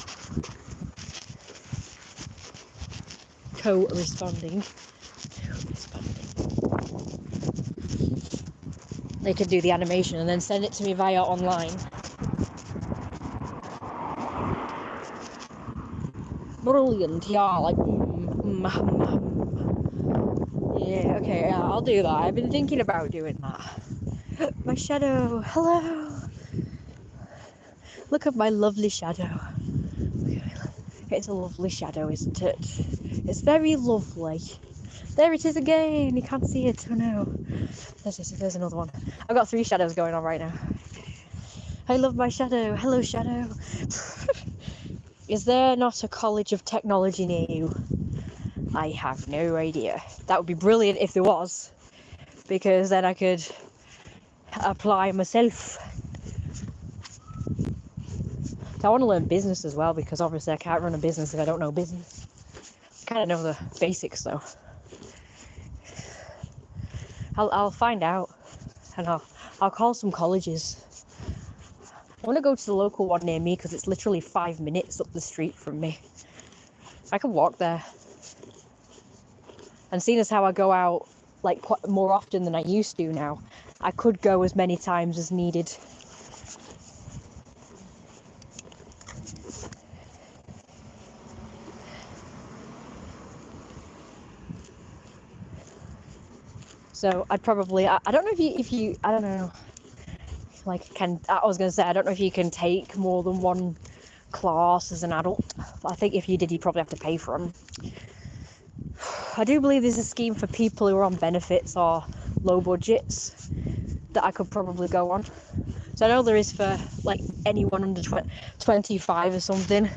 co-responding, they could do the animation and then send it to me via online. Brilliant, yeah, like, yeah, okay, yeah, I'll do that. I've been thinking about doing that. My shadow, hello. Look at my lovely shadow. It's a lovely shadow, isn't it? It's very lovely. There it is again. You can't see it. Oh no. There's another one. I've got 3 shadows going on right now. I love my shadow. Hello, shadow. Is there not a college of technology near you? I have no idea. That would be brilliant if there was, because then I could apply myself. I want to learn business as well, because obviously I can't run a business if I don't know business. I kind of know the basics though. I'll find out, and I'll call some colleges. I want to go to the local one near me because it's literally 5 minutes up the street from me. I can walk there. And seeing as how I go out like quite more often than I used to now, I could go as many times as needed. So I'd probably, I don't know if you, I don't know, like I was going to say, I don't know if you can take more than one class as an adult. I think if you did, you'd probably have to pay for them. I do believe there's a scheme for people who are on benefits or low budgets that I could probably go on. So I know there is for like anyone under 25 or something.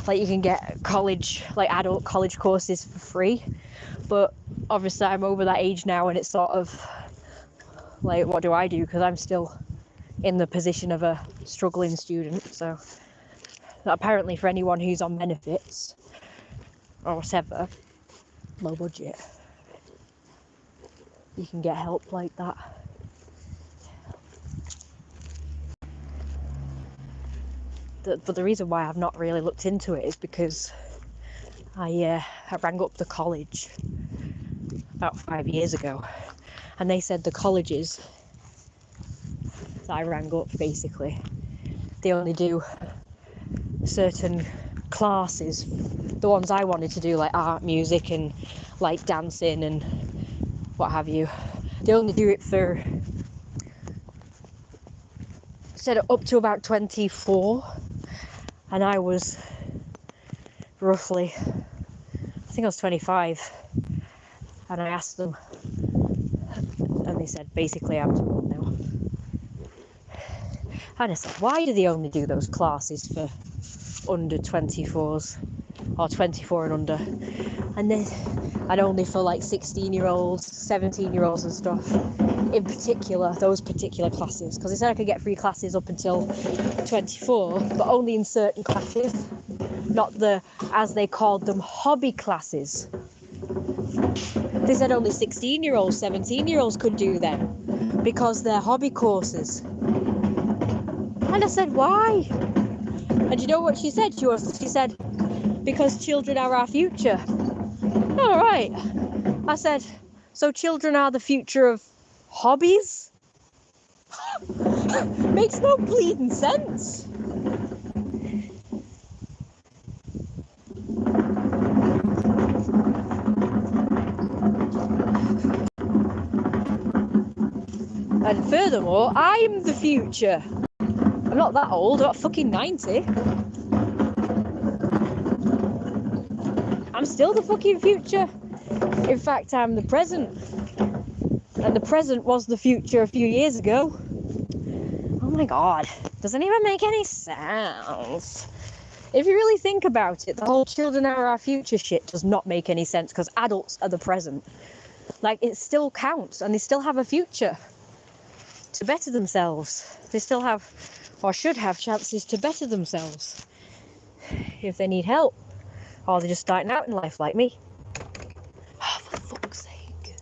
Like you can get college, like adult college courses for free. But obviously I'm over that age now, and it's sort of like, what do I do? Because I'm still in the position of a struggling student. So apparently for anyone who's on benefits or whatever, low budget, you can get help like that. But the reason why I've not really looked into it is because I rang up the college about 5 years ago, and they said the colleges that I rang up, basically, they only do certain classes. The ones I wanted to do, like art, music, and like dancing and what have you, they only do it for, said up to about 24, and I was roughly, I think I was 25, and I asked them, and they said basically I'm too old now. And I said, why do they only do those classes for under 24s or 24 and under, and only for like 16-year-olds, 17-year-olds and stuff, in particular those particular classes, because they said I could get free classes up until 24, but only in certain classes, not the, as they called them, hobby classes. They said only 16-year-olds, 17-year-olds could do them because they're hobby courses. And I said, why? And you know what she said? She said, because children are our future. All right. I said, so children are the future of hobbies? Makes no bleeding sense. And furthermore, I'm the future. I'm not that old, I'm not fucking 90. I'm still the fucking future. In fact, I'm the present. And the present was the future a few years ago. Oh my god, doesn't even make any sense. If you really think about it, the whole children are our future shit does not make any sense, because adults are the present. Like, it still counts, and they still have a future to better themselves. They still have, or should have, chances to better themselves if they need help, or they're just starting out in life like me. Oh, for fuck's sake.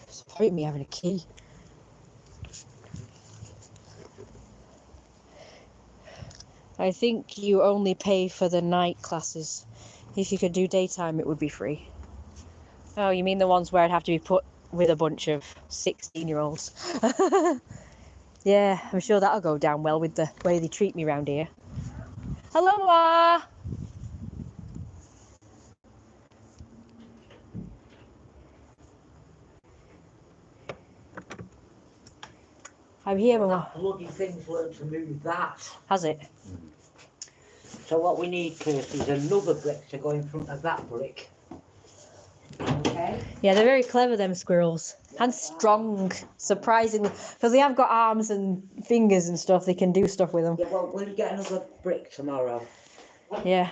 What's the point of me having a key? I think you only pay for the night classes. If you could do daytime, it would be free. Oh, you mean the ones where I'd have to be put with a bunch of 16-year-olds? Yeah, I'm sure that'll go down well with the way they treat me around here. Hello, I'm here, Mama. That bloody thing's learned to move that. Has it? So what we need, Kirsty, is another brick to go in front of that brick. Okay? Yeah, they're very clever, them squirrels. And strong, surprisingly. Because they have got arms and fingers and stuff, they can do stuff with them. Yeah, well, we'll get another brick tomorrow. Yeah.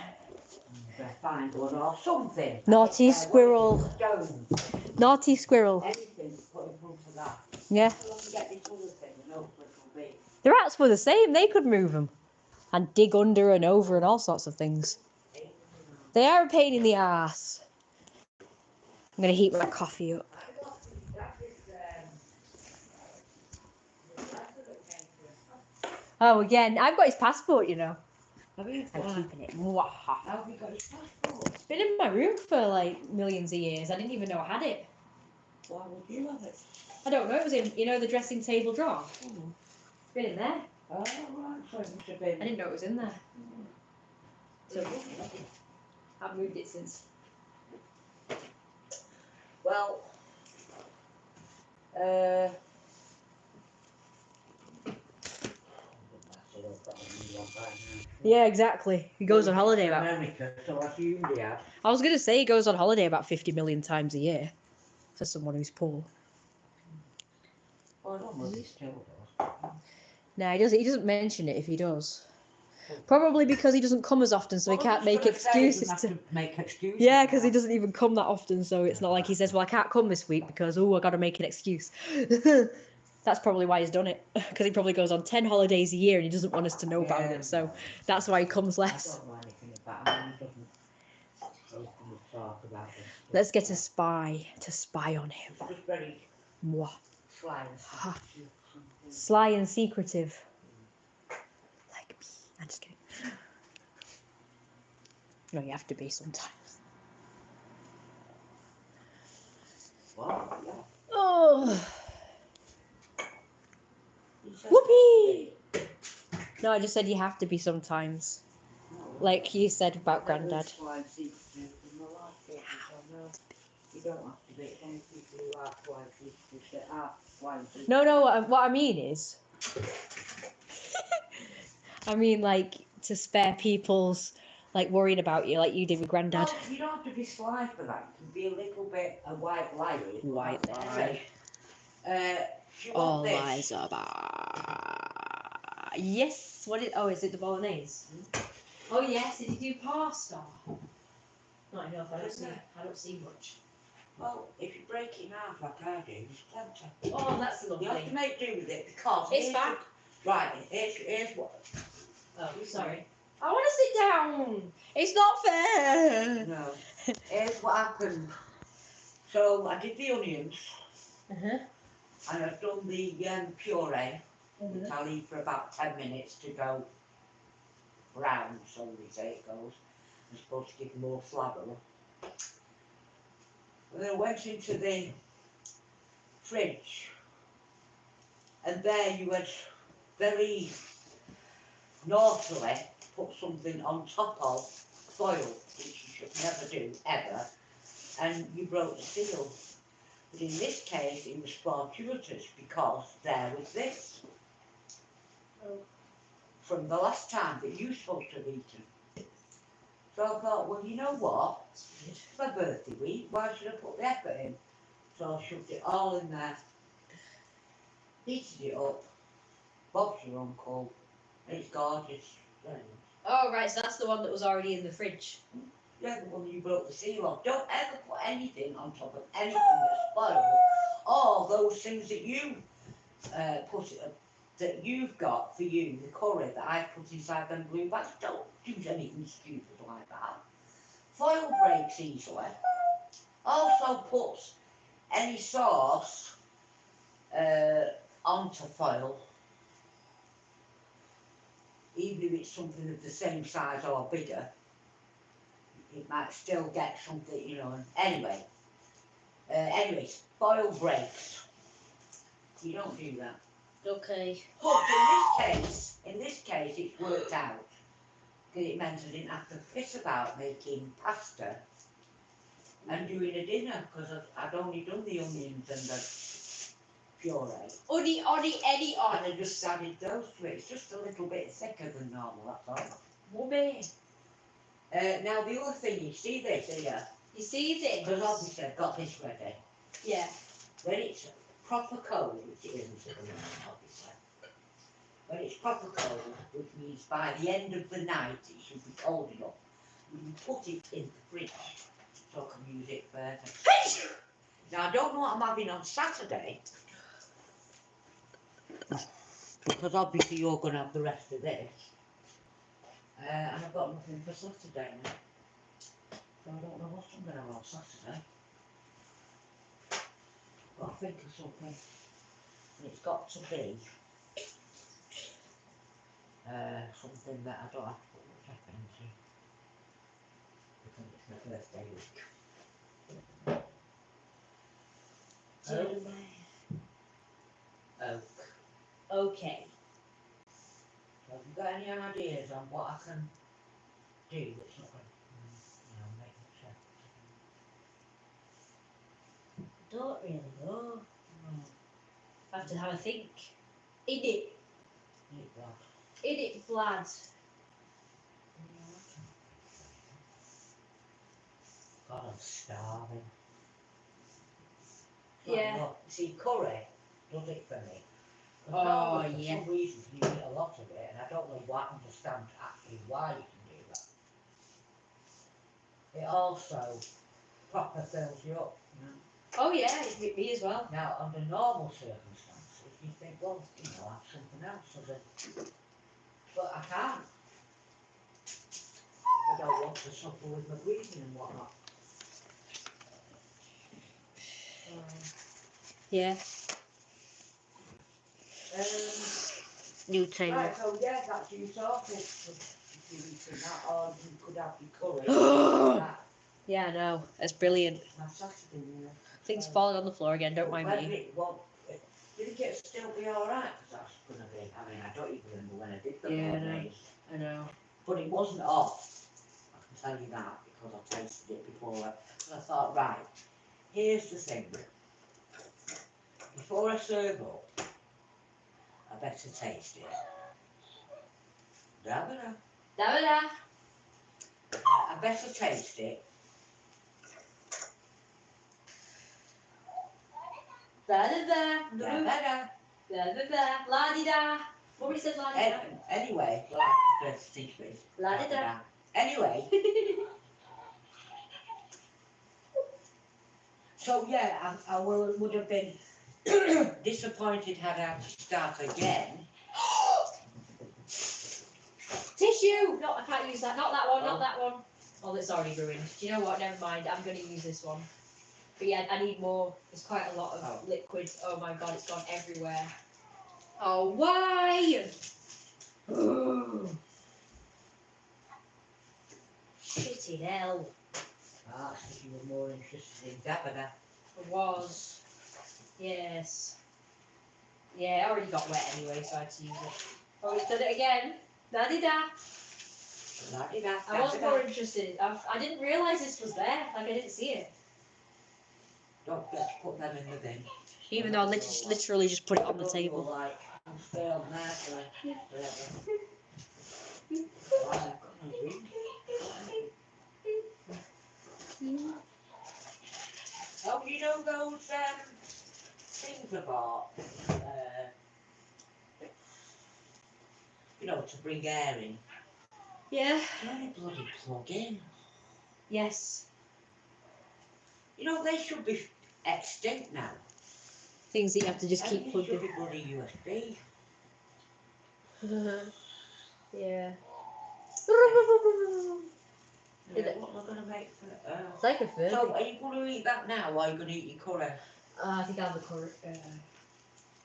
We'll find one or something. Naughty squirrel. Stone. Naughty squirrel. Anything to put in front of that. Yeah. So we can get this other thing and hopefully it'll be. The rats were the same, they could move them. And dig under and over and all sorts of things. They are a pain in the arse. I'm going to heat my coffee up. Oh, again, I've got his passport, you know. Have you? I'm keeping it. How have you got his passport? It's been in my room for like millions of years. I didn't even know I had it. Why would you have it? I don't know, it was in, you know, the dressing table drawer. It's been in there. Oh, right, so it must have been. I didn't know it was in there. So I've moved it since Well, Yeah, exactly. He goes on holiday about. America, so I assumed he had. I was gonna say he goes on holiday about 50 million times a year. For someone who's poor. Oh, I don't know if he still does. Nah, he doesn't mention it if he does. Probably because he doesn't come as often, so he can't make excuses to. Make excuses. Yeah, because he doesn't even come that often, so it's not like he says, "Well, I can't come this week because I got to make an excuse." That's probably why he's done it, because he probably goes on 10 holidays a year and he doesn't want us to know about it, so that's why he comes I less. don't know anything about him. He doesn't openly talk about this. Let's get a spy to spy on him. It's just very Mwah. sly and Ha. secretive. Sly and secretive. Like me. I'm just kidding. No, you have to be sometimes. Well, yeah. Oh. He said Whoopee! No, I just said you have to be sometimes. Like you said about Grandad. Sly and secretive in my life, so no, you don't have to be. It's only people who are sly and secretive that are sly and secretive. No, what I mean is... I mean, like, to spare people's, like, worrying about you, like you did with Grandad. Well, you don't have to be sly for that. You can be a little bit a white lie. White lie. All lies are bad. Yes. Oh, is it the bolognese? Oh yes. Did you do pasta? Not enough. I don't see much. Well, if you break it in half like I do, there's plenty. Oh, that's lovely. You have to make do with it because It's fine. Right. Here's what. Oh, sorry. I want to sit down. It's not fair. No. Here's what happened. So I did the onions. Uh-huh. And I've done the puree, which Uh-huh. I'll leave for about 10 minutes to go brown, so we say it goes. I'm supposed to give more flavour. And then I went into the fridge, and there you had very naughtily put something on top of foil, which you should never do, ever, and you broke the seal. But in this case, it was fortuitous because there was this. Oh. From the last time that you were supposed to have eaten. So I thought, well, you know what? It's my birthday week, why should I put the effort in? So I shoved it all in there, heated it up, Bob's your uncle, and it's gorgeous. Oh, right, so that's the one that was already in the fridge. Yeah, the one you broke the seal off. Don't ever put anything on top of anything that's spoiled. Or those things that you that you've got for you, the curry that I've put inside them blue bags. Don't do anything stupid like that. Foil breaks easily. Also puts any sauce onto foil, even if it's something of the same size or bigger. It might still get something, you know. Anyway, anyways, foil breaks. You don't do that. Okay. But in this case, it's worked out. Because it meant I didn't have to piss about making pasta and doing a dinner, because I'd only done the onions and the puree. Any And I just added those to it. It's just a little bit thicker than normal, that's all. Whoopee. Now the other thing, you see this here? You see this? Because obviously I've got this ready. Yeah. When it's proper cold, which it isn't at the moment, obviously. When it's proper cold, which means by the end of the night it should be cold enough, you can put it in the fridge so I can use it further. Now I don't know what I'm having on Saturday, because obviously you're going to have the rest of this, and I've got nothing for Saturday now, so I don't know what I'm going to have on Saturday. But I think of something, and it's got to be something that I don't have to put much effort into, because it's my birthday week. Oak. Okay. So have you got any ideas on what I can do that's not going to, make much Don't really know. I have to have a think. In it. In it, lad. God, I'm starving. Yeah. Look, see, curry does it for me. Oh, For yeah. some reason, you eat a lot of it, and I don't know why, understand actually why you can do that. It also proper fills you up. Oh yeah, me as well. Now, under normal circumstances, you think, well, you know, have something else. But I can't. I don't want to suffer with my breathing and whatnot. Yeah. New table. Right, so yeah, that's you sorted. If you eating that, or you could have your curry. That. Yeah, I know. That's brilliant. My Saturday, yeah. Things falling on the floor again. Don't mind Whether me. it won't, do you think it'll still be alright? Because that's going to be, I mean, I don't even remember when I did the Yeah, I know. mayonnaise. I know. But it wasn't off. I can tell you that because I tasted it before. And I thought, right, here's the thing. Before I serve up, I better taste it. Da-ba-da. Da-ba-da. I better taste it. Da-da-da. Da-ba-da. Da-da-da. La-di-da. Mummy said la-di-da. Anyway, well, I prefer to think of it. La-di-da. Anyway. So yeah, I would have been disappointed had I had to start again. Tissue! No, I can't use that. Not that one, not that one. Oh, it's already ruined. Do you know what? Never mind. I'm going to use this one. But yeah, I need more. There's quite a lot of liquid. Oh my god, it's gone everywhere. Oh, why? Shitty hell. Ah, so you were more interested in Dabada. I was. Yes. Yeah, I already got wet anyway, so I had to use it. Oh, we've done it again. Da-di-da. La-di-da, I was da-ba-da. more interested. I didn't realise this was there. Like, I didn't see it. Don't forget to put them in the bin. Even though I literally just put it on the table. Like, I'm still naturally. Oh, you know those things I bought? You know, to bring air in. Yeah. You only bloody plug in. Yes. You know, they should be extinct now. Things that you have to just keep plugged should in. be bloody USB. Yeah. What am I going to make for it? It's like a food. So, are you going to eat that now, or are you going to eat your curry? I think I'll have the curry.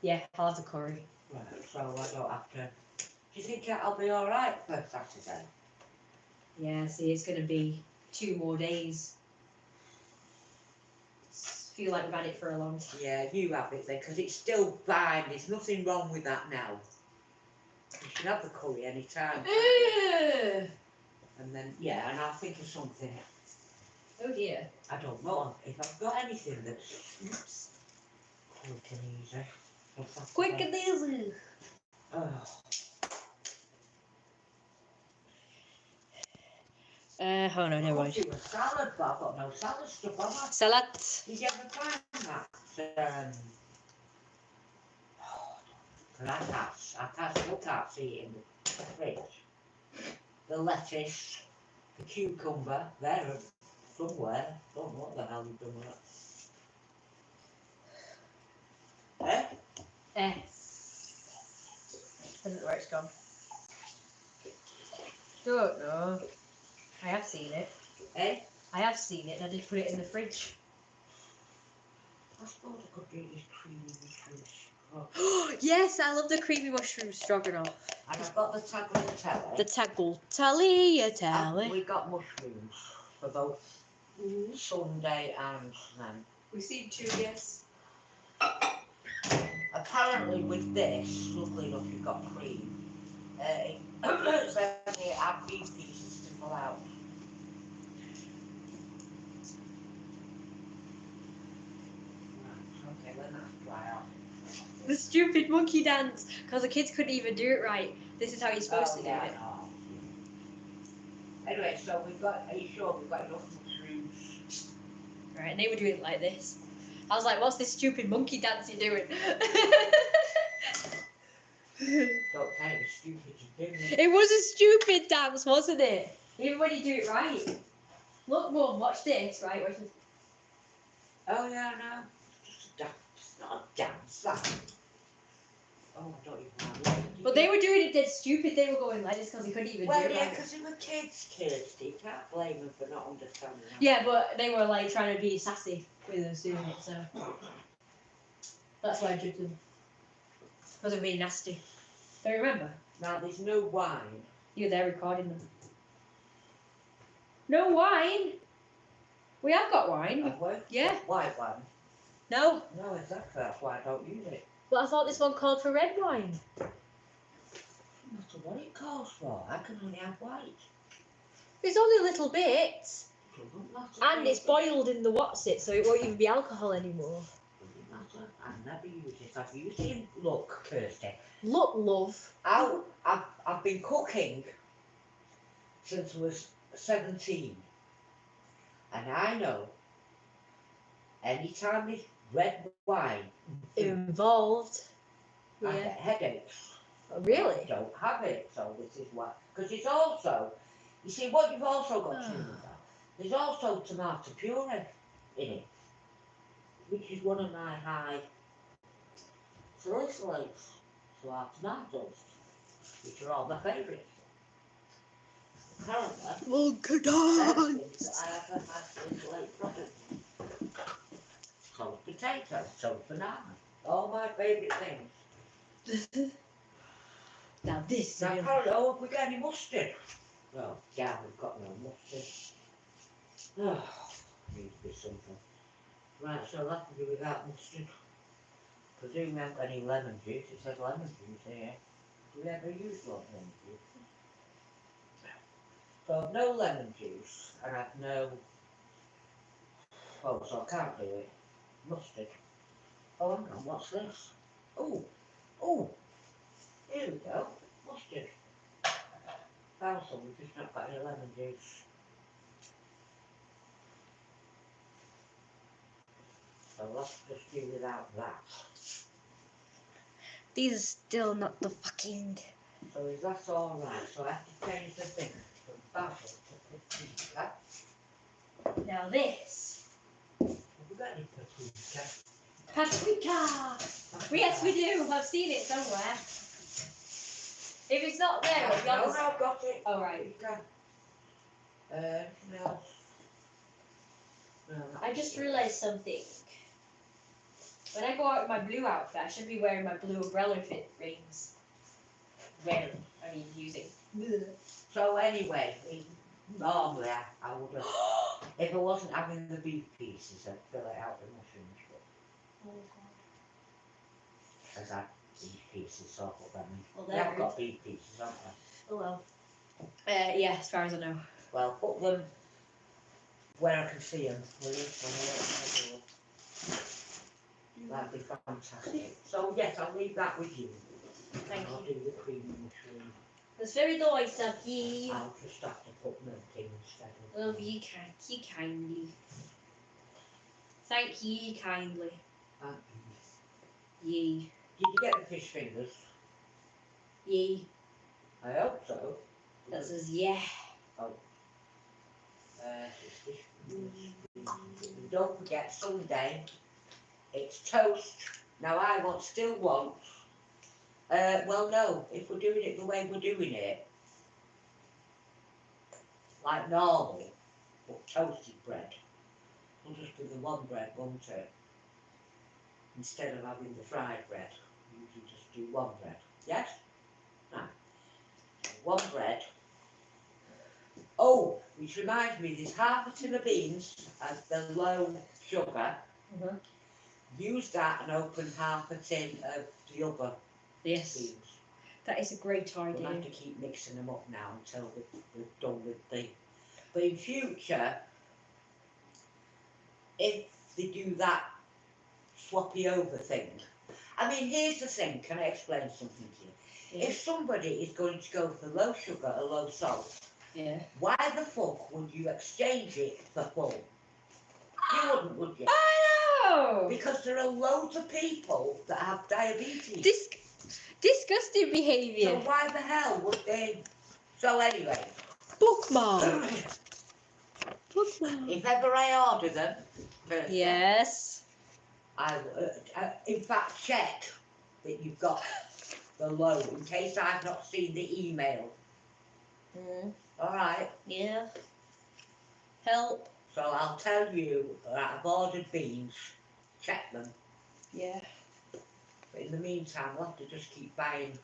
Yeah, I'll have the curry. Right, so I don't have to. Do you think that'll be alright for Saturday? Yeah, see, it's going to be 2 more days. Feel like we've had it for a long time. Yeah, you have it then, because it's still fine. There's nothing wrong with that now. You can have the curry any time. And then, yeah, and I'll think of something. Oh dear. I don't know if I've got anything that's quick and easy. Quick and easy. Oh no, never mind. Could do a salad, but I've got no salad stuff on that. Salad. Did you ever find that? And I still can't see it in the fridge. The lettuce, the cucumber, they're somewhere. Don't know what the hell you've done with that. Eh? I don't know where it's gone. Don't know. I have seen it. Eh? I have seen it and I did put it in the fridge. I suppose I could do this creamy mushroom scrub. Yes, I love the creamy mushroom stroganoff. And I've got the tagliatelle. The tagliatelle. We got mushrooms for both Sunday and then. We've seen 2, yes. Apparently with this, luckily enough, you've got cream. It says here, add beef pieces to fill out. Wow. The stupid monkey dance, because the kids couldn't even do it right. This is how you're supposed to do yeah, it. I know. Anyway, so we've got, are you sure we've got enough mushrooms? Right, and they were doing it like this. I was like, what's this stupid monkey dance you're doing? Don't take the stupid to do it. It was a stupid dance, wasn't it? Even when you do it right. Look, Mum, watch this, right? Watch this. Oh yeah, no. It's just a dance. It's not a dance, that. Oh, I don't even know. But they were doing it dead stupid. They were going like this because they couldn't even do Well, it yeah, right. because they were kids, You can't blame them for not understanding that. Yeah, but they were like trying to be sassy with us doing it, so that's why I judged them. Because of being nasty. Don't you remember? Now, there's no wine. You were there recording them. No wine. We have got wine. Have we? Yeah. White wine? No. No, exactly. That's why I don't use it. But I thought this one called for red wine. No matter what it calls for, I can only have white. It's only little bits. Doesn't matter. And it's boiled in the what's it, so it won't even be alcohol anymore. Doesn't matter. I've never used it. I've used it in, look, Kirsty. Look, love. I've been cooking since I was 17. And I know anytime there's red wine Involved. I Yeah. get headaches. Oh, really? I don't have it, so this is why. Because it's also, you see, what you've also got to remember, there's also tomato puree in it, which is one of my high salicylates. So our tomatoes, which are all my favourites. Apparently, Monkey they're dance. things that I have a high salicylate product. So potatoes, so banana, all my favourite things. Now this. Now, apparently, oh, have we got any mustard? Well, yeah, we've got no mustard. Oh, needs to be something. Right, so I'll have to do without mustard. Presume we haven't got any lemon juice. It says lemon juice here. Do we ever use lemon juice? So I've no lemon juice, and I've no... Oh, so I can't do it. Mustard. Oh, hang on, what's this? Oh, oh, here we go. Mustard. Also, we've just not got any lemon juice. So let's just do without that. These are still not the fucking. So is that all right? So I have to change the thing from basil to paprika. Now this. Have we got any paprika? Paprika! Yes, we do. I've seen it somewhere. If it's not there, it'll be on No, the. no, I've got it. Oh, right. Paprika. Anything else? No, I just realised something. When I go out in my blue outfit, I should be wearing my blue umbrella if it rains. Rarely. I mean, using. So anyway, normally I would have, if I wasn't having the beef pieces, I'd fill it out with mushrooms, but as I beef pieces, so I put them in. Well, They they're have good. got beef pieces, haven't they? Oh well. Yeah, as far as I know. Well, put them where I can see them, will you? That'd be fantastic. So yes, I'll leave that with you. Thank I'll you. do the creamy mushroom. That's very nice of you. I'll just have to put milk in instead of... Love you, you kindly. Thank you kindly. Thank you. Yay. Did you get the fish fingers? Yay. I hope so. That says yeah. Oh. It's fish fingers. Don't forget Sunday. It's toast. Now I still want. Well, no. If we're doing it the way we're doing it, like normal, but toasted bread, we'll just do the one bread, won't it? Instead of having the fried bread, we usually just do one bread. Yes? No. One bread. Oh, which reminds me, there's half a tin of beans and the low sugar. Use that and open half a tin of the other Yes. beans. That is a great We'll idea. have to keep mixing them up now until we're done with the... But in future, if they do that swappy over thing. I mean, here's the thing. Can I explain something to you? Yeah. If somebody is going to go for low sugar or low salt, Yeah. why the fuck would you exchange it for full? You wouldn't, would you? I know. Because there are loads of people that have diabetes. Disgusting So behaviour. why the hell would they? So anyway, Bookmark. Bookmark. if ever I order them, personally, Yes. I in fact check that you've got the low in case I've not seen the email. Mm. All right. Yeah. Help. So I'll tell you that I've ordered beans. Check them. Yeah. But in the meantime, we'll have to just keep buying.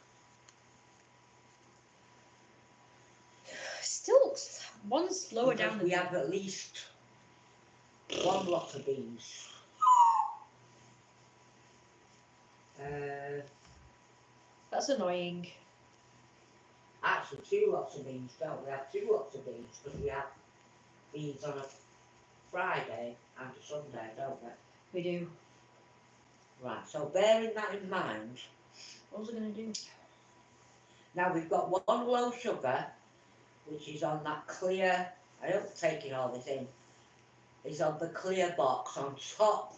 Still, one's lower Because down we than have at least one lot of beans. That's annoying. Actually, two lots of beans, don't we? We have two lots of beans because we have beans on a Friday and a Sunday, don't we? We do. Right, so bearing that in mind, What was I gonna do? now we've got one low sugar, which is on that clear, I don't taking all this in, is on the clear box on top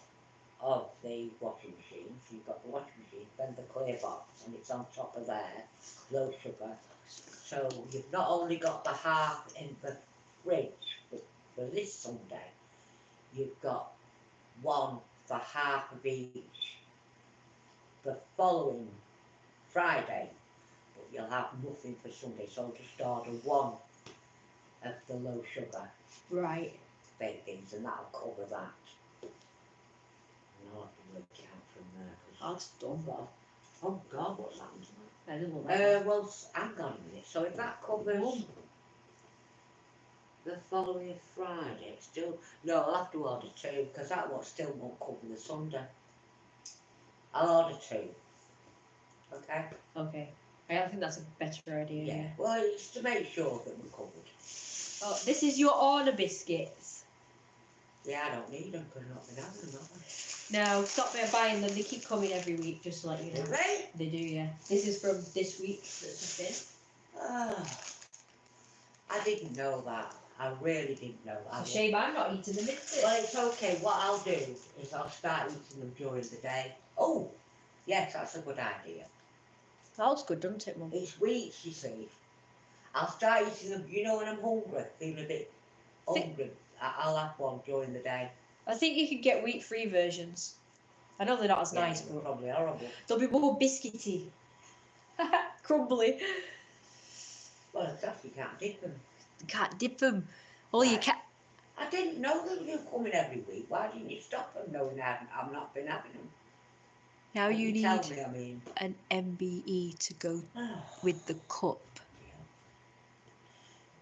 of the washing machine. So you've got the washing machine, then the clear box, and it's on top of there, low sugar. So you've not only got the half in the fridge for this Sunday, you've got one for half of each the following Friday, but you'll have nothing for Sunday, so just order one of the low sugar Right. baked things and that'll cover that. And I'll have to work it out from there. That's dumb. Oh God, what's happened to that? I didn't want that. Well, hang on a minute. So if that covers the following Friday, it's still no. I'll have to order two because that one still won't cover the Sunday. I'll order two. Okay. Okay. I think that's a better idea. Yeah. Well, it's to make sure that we're covered. Oh, this is your order biscuits. Yeah, I don't need them because I've not been having them. No, stop buying them. They keep coming every week, just to let you know. Do they? They do, yeah. This is from this week that's just been. I didn't know that. I really didn't know that. It's a shame I'm not eating them, isn't it? Well, it's okay. What I'll do is I'll start eating them during the day. Oh, yes, that's a good idea. That looks good, doesn't it, Mum? It's wheat, you see. I'll start eating them, you know, when I'm hungry, feeling a bit hungry. I'll have one during the day. I think you could get wheat-free versions. I know they're not as nice, they're but probably horrible. they'll be more biscuity. Crumbly. Well, exactly, you can't dip them. You can't dip them. All you Right. can. I didn't know they were coming every week. Why didn't you stop them knowing I've not been having them? Now What you tell need me, I mean. an MBE to go with the cup.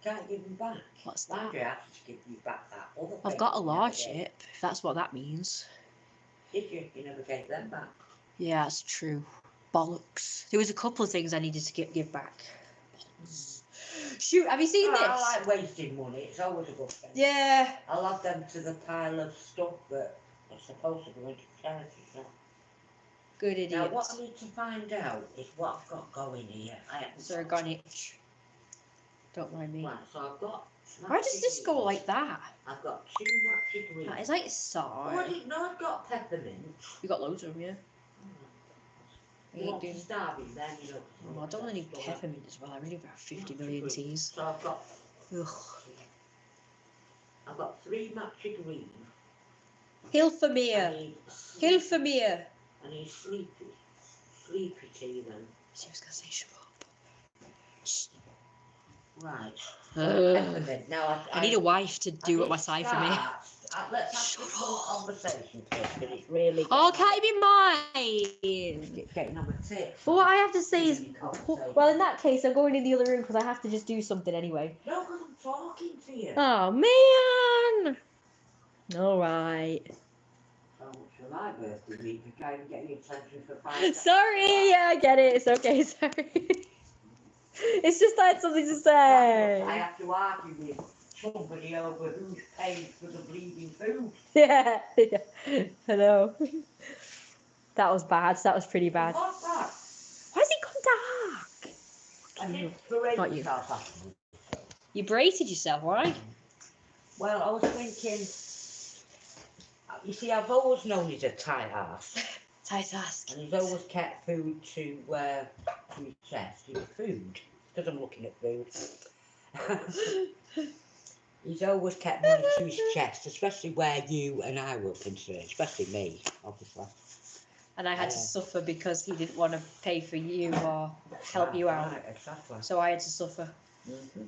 Can't give them back. What's Why that? do you have to give you back that other I've thing got a you never large gave? ship, if that's what that means. Did you? You never gave them back. Yeah, that's true. Bollocks. There was a couple of things I needed to give back. Shoot, have you seen this? I like wasting money. It's always a good thing. Yeah. I'll add them to the pile of stuff that are supposed to be going to charity. So. Good idiot. Now, what I need to find out is what I've got going here. It's organic. Don't mind me. Right, so I've got. Why does this go like that? I've got 2 matchy greens. That is like Oh, I sour. didn't know I've got peppermint. You got loads of them, yeah? You want to starve him then, you know. Oh, I don't really need peppermint as well. I really have 50 million teas. So I've got. Ugh. I've got 3 matchy green. Hilfamir. Hilfamir. I need sleepy tea then. She was going to say shut up. Right. Ugh. Now I need a wife to do what my side for me. Let's have a conversation first, because it's really. Oh, can't you be mine? It's getting on my tip. But what I have to say is, well, in that case, I'm going in the other room because I have to just do something anyway. No, because I'm talking to you. Oh, man. All right. So much for my birthday week to try and get your attention for 5 seconds. Sorry, yeah, I get it. It's okay, sorry. It's just I had something to say. I have to argue with somebody over who's paid for the bleeding food. Yeah, I know. That was bad. That was pretty bad. What's that? Why has it gone dark? I You. did berate Not you. myself afterwards. You berated yourself, why? Well, I was thinking, you see, I've always known he's a tight ass. Tight ass. And he's always kept food to his chest. Food, because I'm looking at food. He's always kept money to his chest, especially where you and I were concerned, especially me, obviously. And I had to suffer because he didn't want to pay for you or help you out. Right, exactly. So I had to suffer. Mm-hmm.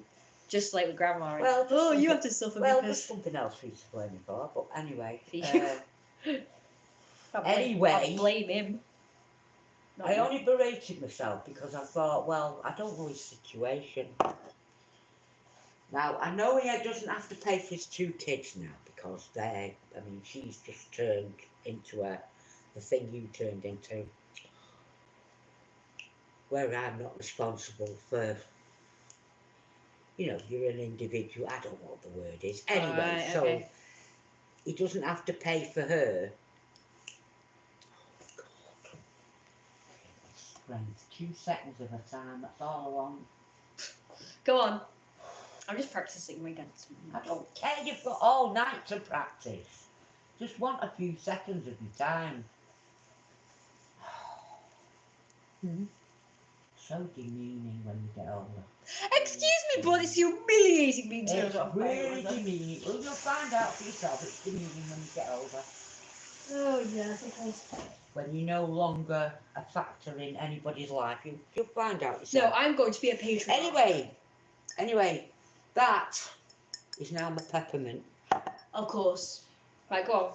Just like with Grandma. Well, you have to suffer well, because... just something else for you to blame me for, but anyway. For you. I'll blame him. Not I you. only berated myself because I thought, well, I don't know his situation. Now, I know he doesn't have to pay for his 2 kids now because she's just turned into the thing you turned into. Where I'm not responsible for, you're an individual. I don't know what the word is. Anyway, Right, so okay. he doesn't have to pay for her. Oh, God. Strength. 2 seconds of a time, that's all I want. Go on. I'm just practicing my dance. I don't care, you've got all night to practice. Just want a few seconds of your time. So demeaning when you get older. Excuse me, but it's humiliating being told It's off. really demeaning. Well, you'll find out for yourself. It's demeaning when you get older. Oh, yes, okay. When you're no longer a factor in anybody's life, you'll find out yourself. No, I'm going to be a patron. Anyway, that is now my peppermint. Of course. Right, go on.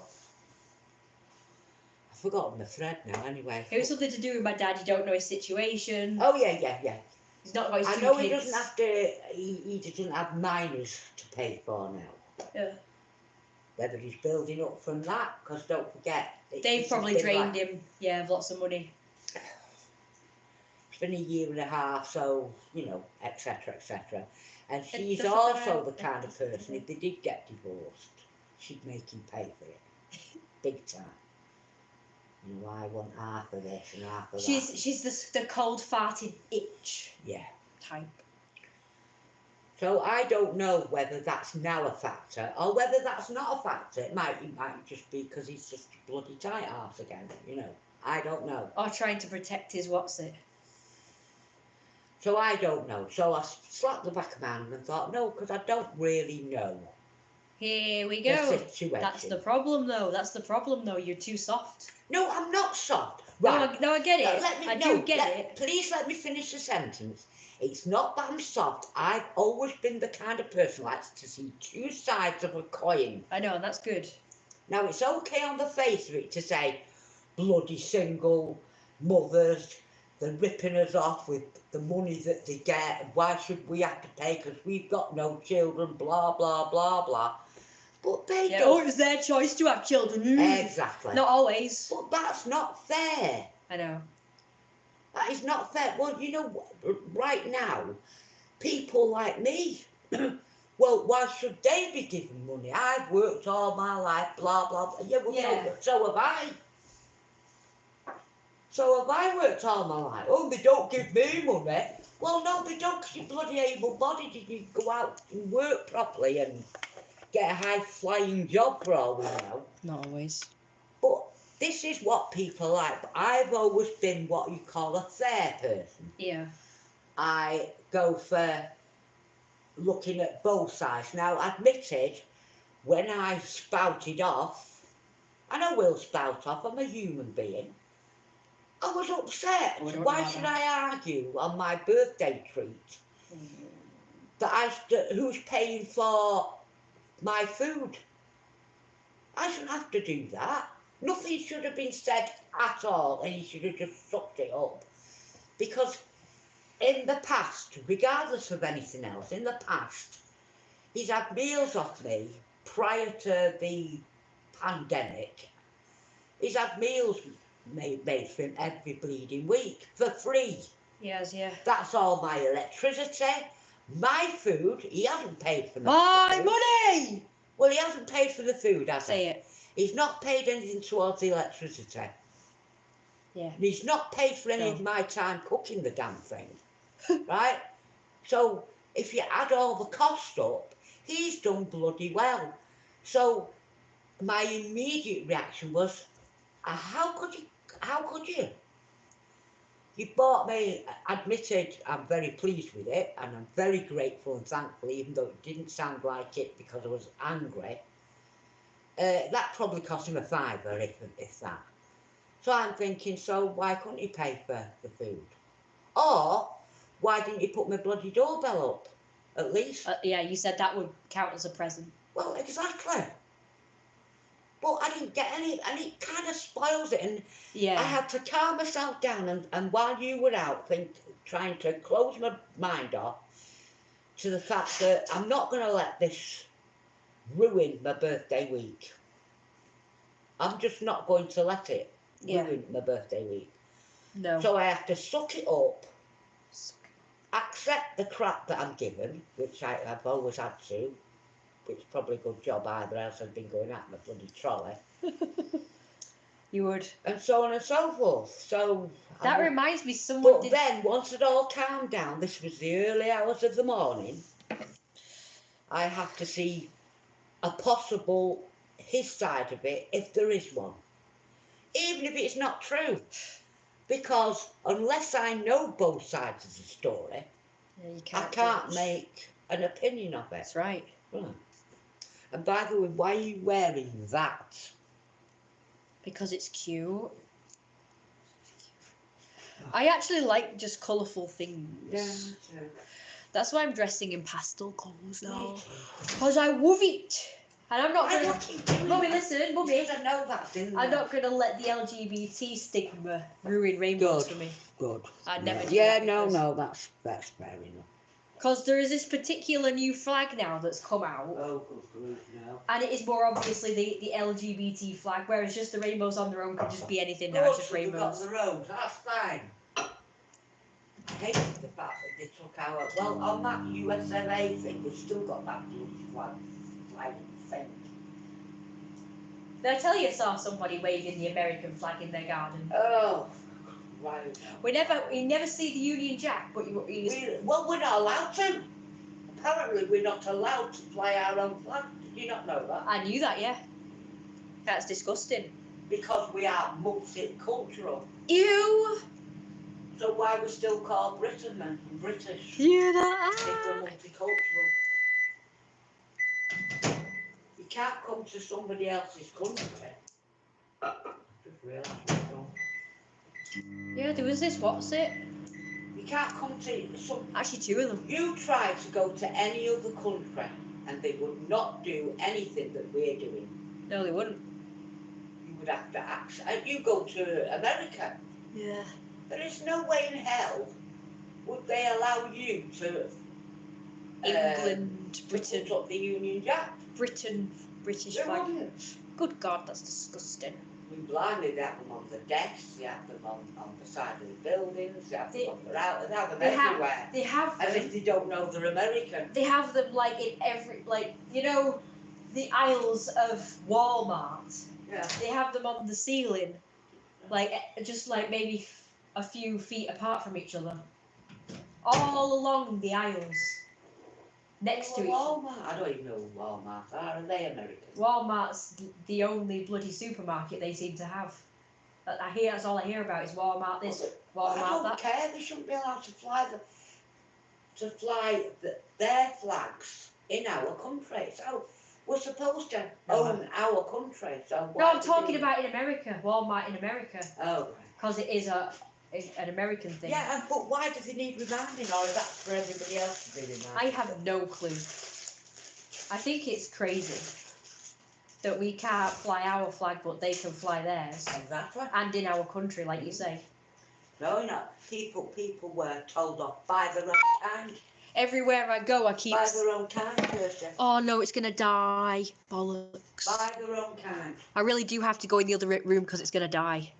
I've forgotten the thread now, anyway. It was something to do with my dad. You don't know his situation. Oh, yeah. He's not got his 2 kids. I know he doesn't have to, he doesn't have minors to pay for now. Yeah. Whether he's building up from that, because don't forget... They've probably drained him, of lots of money. It's been a year and a half, so, etc. And she's also the kind of person, if they did get divorced, she'd make him pay for it. Big time. I want half of this and half of that. She's the cold-farted itch. Yeah. Type. So I don't know whether that's now a factor or whether that's not a factor. It might just be because he's just a bloody tight arse again, I don't know. Or trying to protect his what's-it. So I don't know. So I slapped the back of my hand and thought, no, because I don't really know. Here we go. The situation. That's the problem, though. You're too soft. No, I'm not soft. Right. No, I get it. I do get it. Please let me finish the sentence. It's not that I'm soft. I've always been the kind of person who likes to see 2 sides of a coin. I know, and that's good. Now, it's okay on the face of it to say, bloody single mothers, they're ripping us off with the money that they get, and why should we have to pay because we've got no children, blah, blah, blah, blah. But they don't. Oh, it was their choice to have children. Exactly. Not always. But that's not fair. I know. That is not fair. Well, right now, people like me, well, why should they be given money? I've worked all my life, blah, blah, blah. Yeah, well, no, so have I. So have I worked all my life? Oh, they don't give me money. Well, no, they don't, because you're bloody able-bodied. You can go out and work properly and get a high-flying job for all we know. Not always. But this is what people like. I've always been what you call a fair person. Yeah. I go for looking at both sides. Now, admitted, when I spouted off, and I will spout off, I'm a human being, I was upset. Why should I argue on my birthday treat that who's paying for my food? I shouldn't have to do that. Nothing should have been said at all, and he should have just sucked it up. Because in the past, regardless of anything else, in the past, he's had meals off me prior to the pandemic. He's had meals made for him every bleeding week for free. Yes, yeah. That's all my electricity, my food. He hasn't paid for my money. Well, he hasn't paid for the food, has he? Say it. He's not paid anything towards the electricity. Yeah. And he's not paid for any No. of my time cooking the damn thing, right? So if you add all the costs up, he's done bloody well. So my immediate reaction was, how could you? How could you? You bought me, admitted I'm very pleased with it, and I'm very grateful and thankful, even though it didn't sound like it because I was angry. That probably cost him a fiver, if that. So I'm thinking, so why couldn't he pay for the food? Or why didn't he put my bloody doorbell up, at least? Yeah, you said that would count as a present. Well, exactly. But I didn't get any, and it kind of spoils it. And Yeah. I had to calm myself down, and while you were out, trying to close my mind off to the fact that I'm not going to let this ruin my birthday week. I'm just not going to let it ruin my birthday week. No. So I have to suck it up, accept the crap that I'm given, which I've always had to, which is probably a good job either, else I'd been going at my bloody trolley. You would. And so on and so forth. So that reminds me, someone But did. then, once it all calmed down, this was the early hours of the morning, I have to see a possible, his side of it, if there is one. Even if it's not true. Because unless I know both sides of the story, I can't make an opinion of it. That's right. Right. And by the way, why are you wearing that? Because it's cute. I actually like just colourful things. Yeah, That's why I'm dressing in pastel colours now. Because I love it. And I'm not going to... Mummy, listen, Mummy. I know that's in there. I'm not going to let the LGBT stigma ruin rainbows for me. Good. I'd never do Yeah, that. no, that's fair enough. Because there is this particular new flag now that's come out. Oh, good now. And it is more obviously the LGBT flag, whereas just the rainbows on their own could just be anything now, it's just We've got rainbows. the road, that's fine. I hate the fact that they took our... Well, on that USLA thing, we've still got that blue flag thing. Did I tell you I saw somebody waving the American flag in their garden? Oh, right. We never see the Union Jack, but Well, we're not allowed to. Apparently, we're not allowed to fly our own flag. Did you not know that? I knew that, yeah. That's disgusting. Because we are multicultural. Ew! So why we're still called Britain then? British. Yeah, that. If we're multicultural. You can't come to somebody else's country. Just realised what's wrong. Yeah, there was this, what's it? You can't come to some... Actually, two of them. You try to go to any other country and they would not do anything that we're doing. No, they wouldn't. You would have to ask. You go to America. Yeah. There is no way in hell would they allow you to... England, Britain. Put up the Union Jack. British They flag. wouldn't. Good God, that's disgusting. I mean, blindly, they have them on the desks, they have them on the side of the buildings, they have them on the route, they have them everywhere. They have them. As if they don't know they're American. They have them like in every, like, you know, the aisles of Walmart. Yeah. They have them on the ceiling, like just like maybe a few feet apart from each other, all along the aisles, next to each other. Walmart. I don't even know who Walmart are they American? Walmart's the only bloody supermarket they seem to have. That's all I hear about is Walmart this, Walmart I don't that. care. They shouldn't be allowed to fly their flags in our country. So we're supposed to own our country. So No, I'm talking about in America. Walmart in America. Oh. Because it is an American thing. Yeah, but why do they need reminding, or is that for everybody else to be reminded? I have no clue. I think it's crazy that we can't fly our flag, but they can fly theirs. Exactly. And in our country, like you say. No, people were told off by their own kind. Everywhere I go, I keep... By their own kind, Kirsty. Oh no, it's gonna die. Bollocks. By their own kind. I really do have to go in the other room because it's gonna die.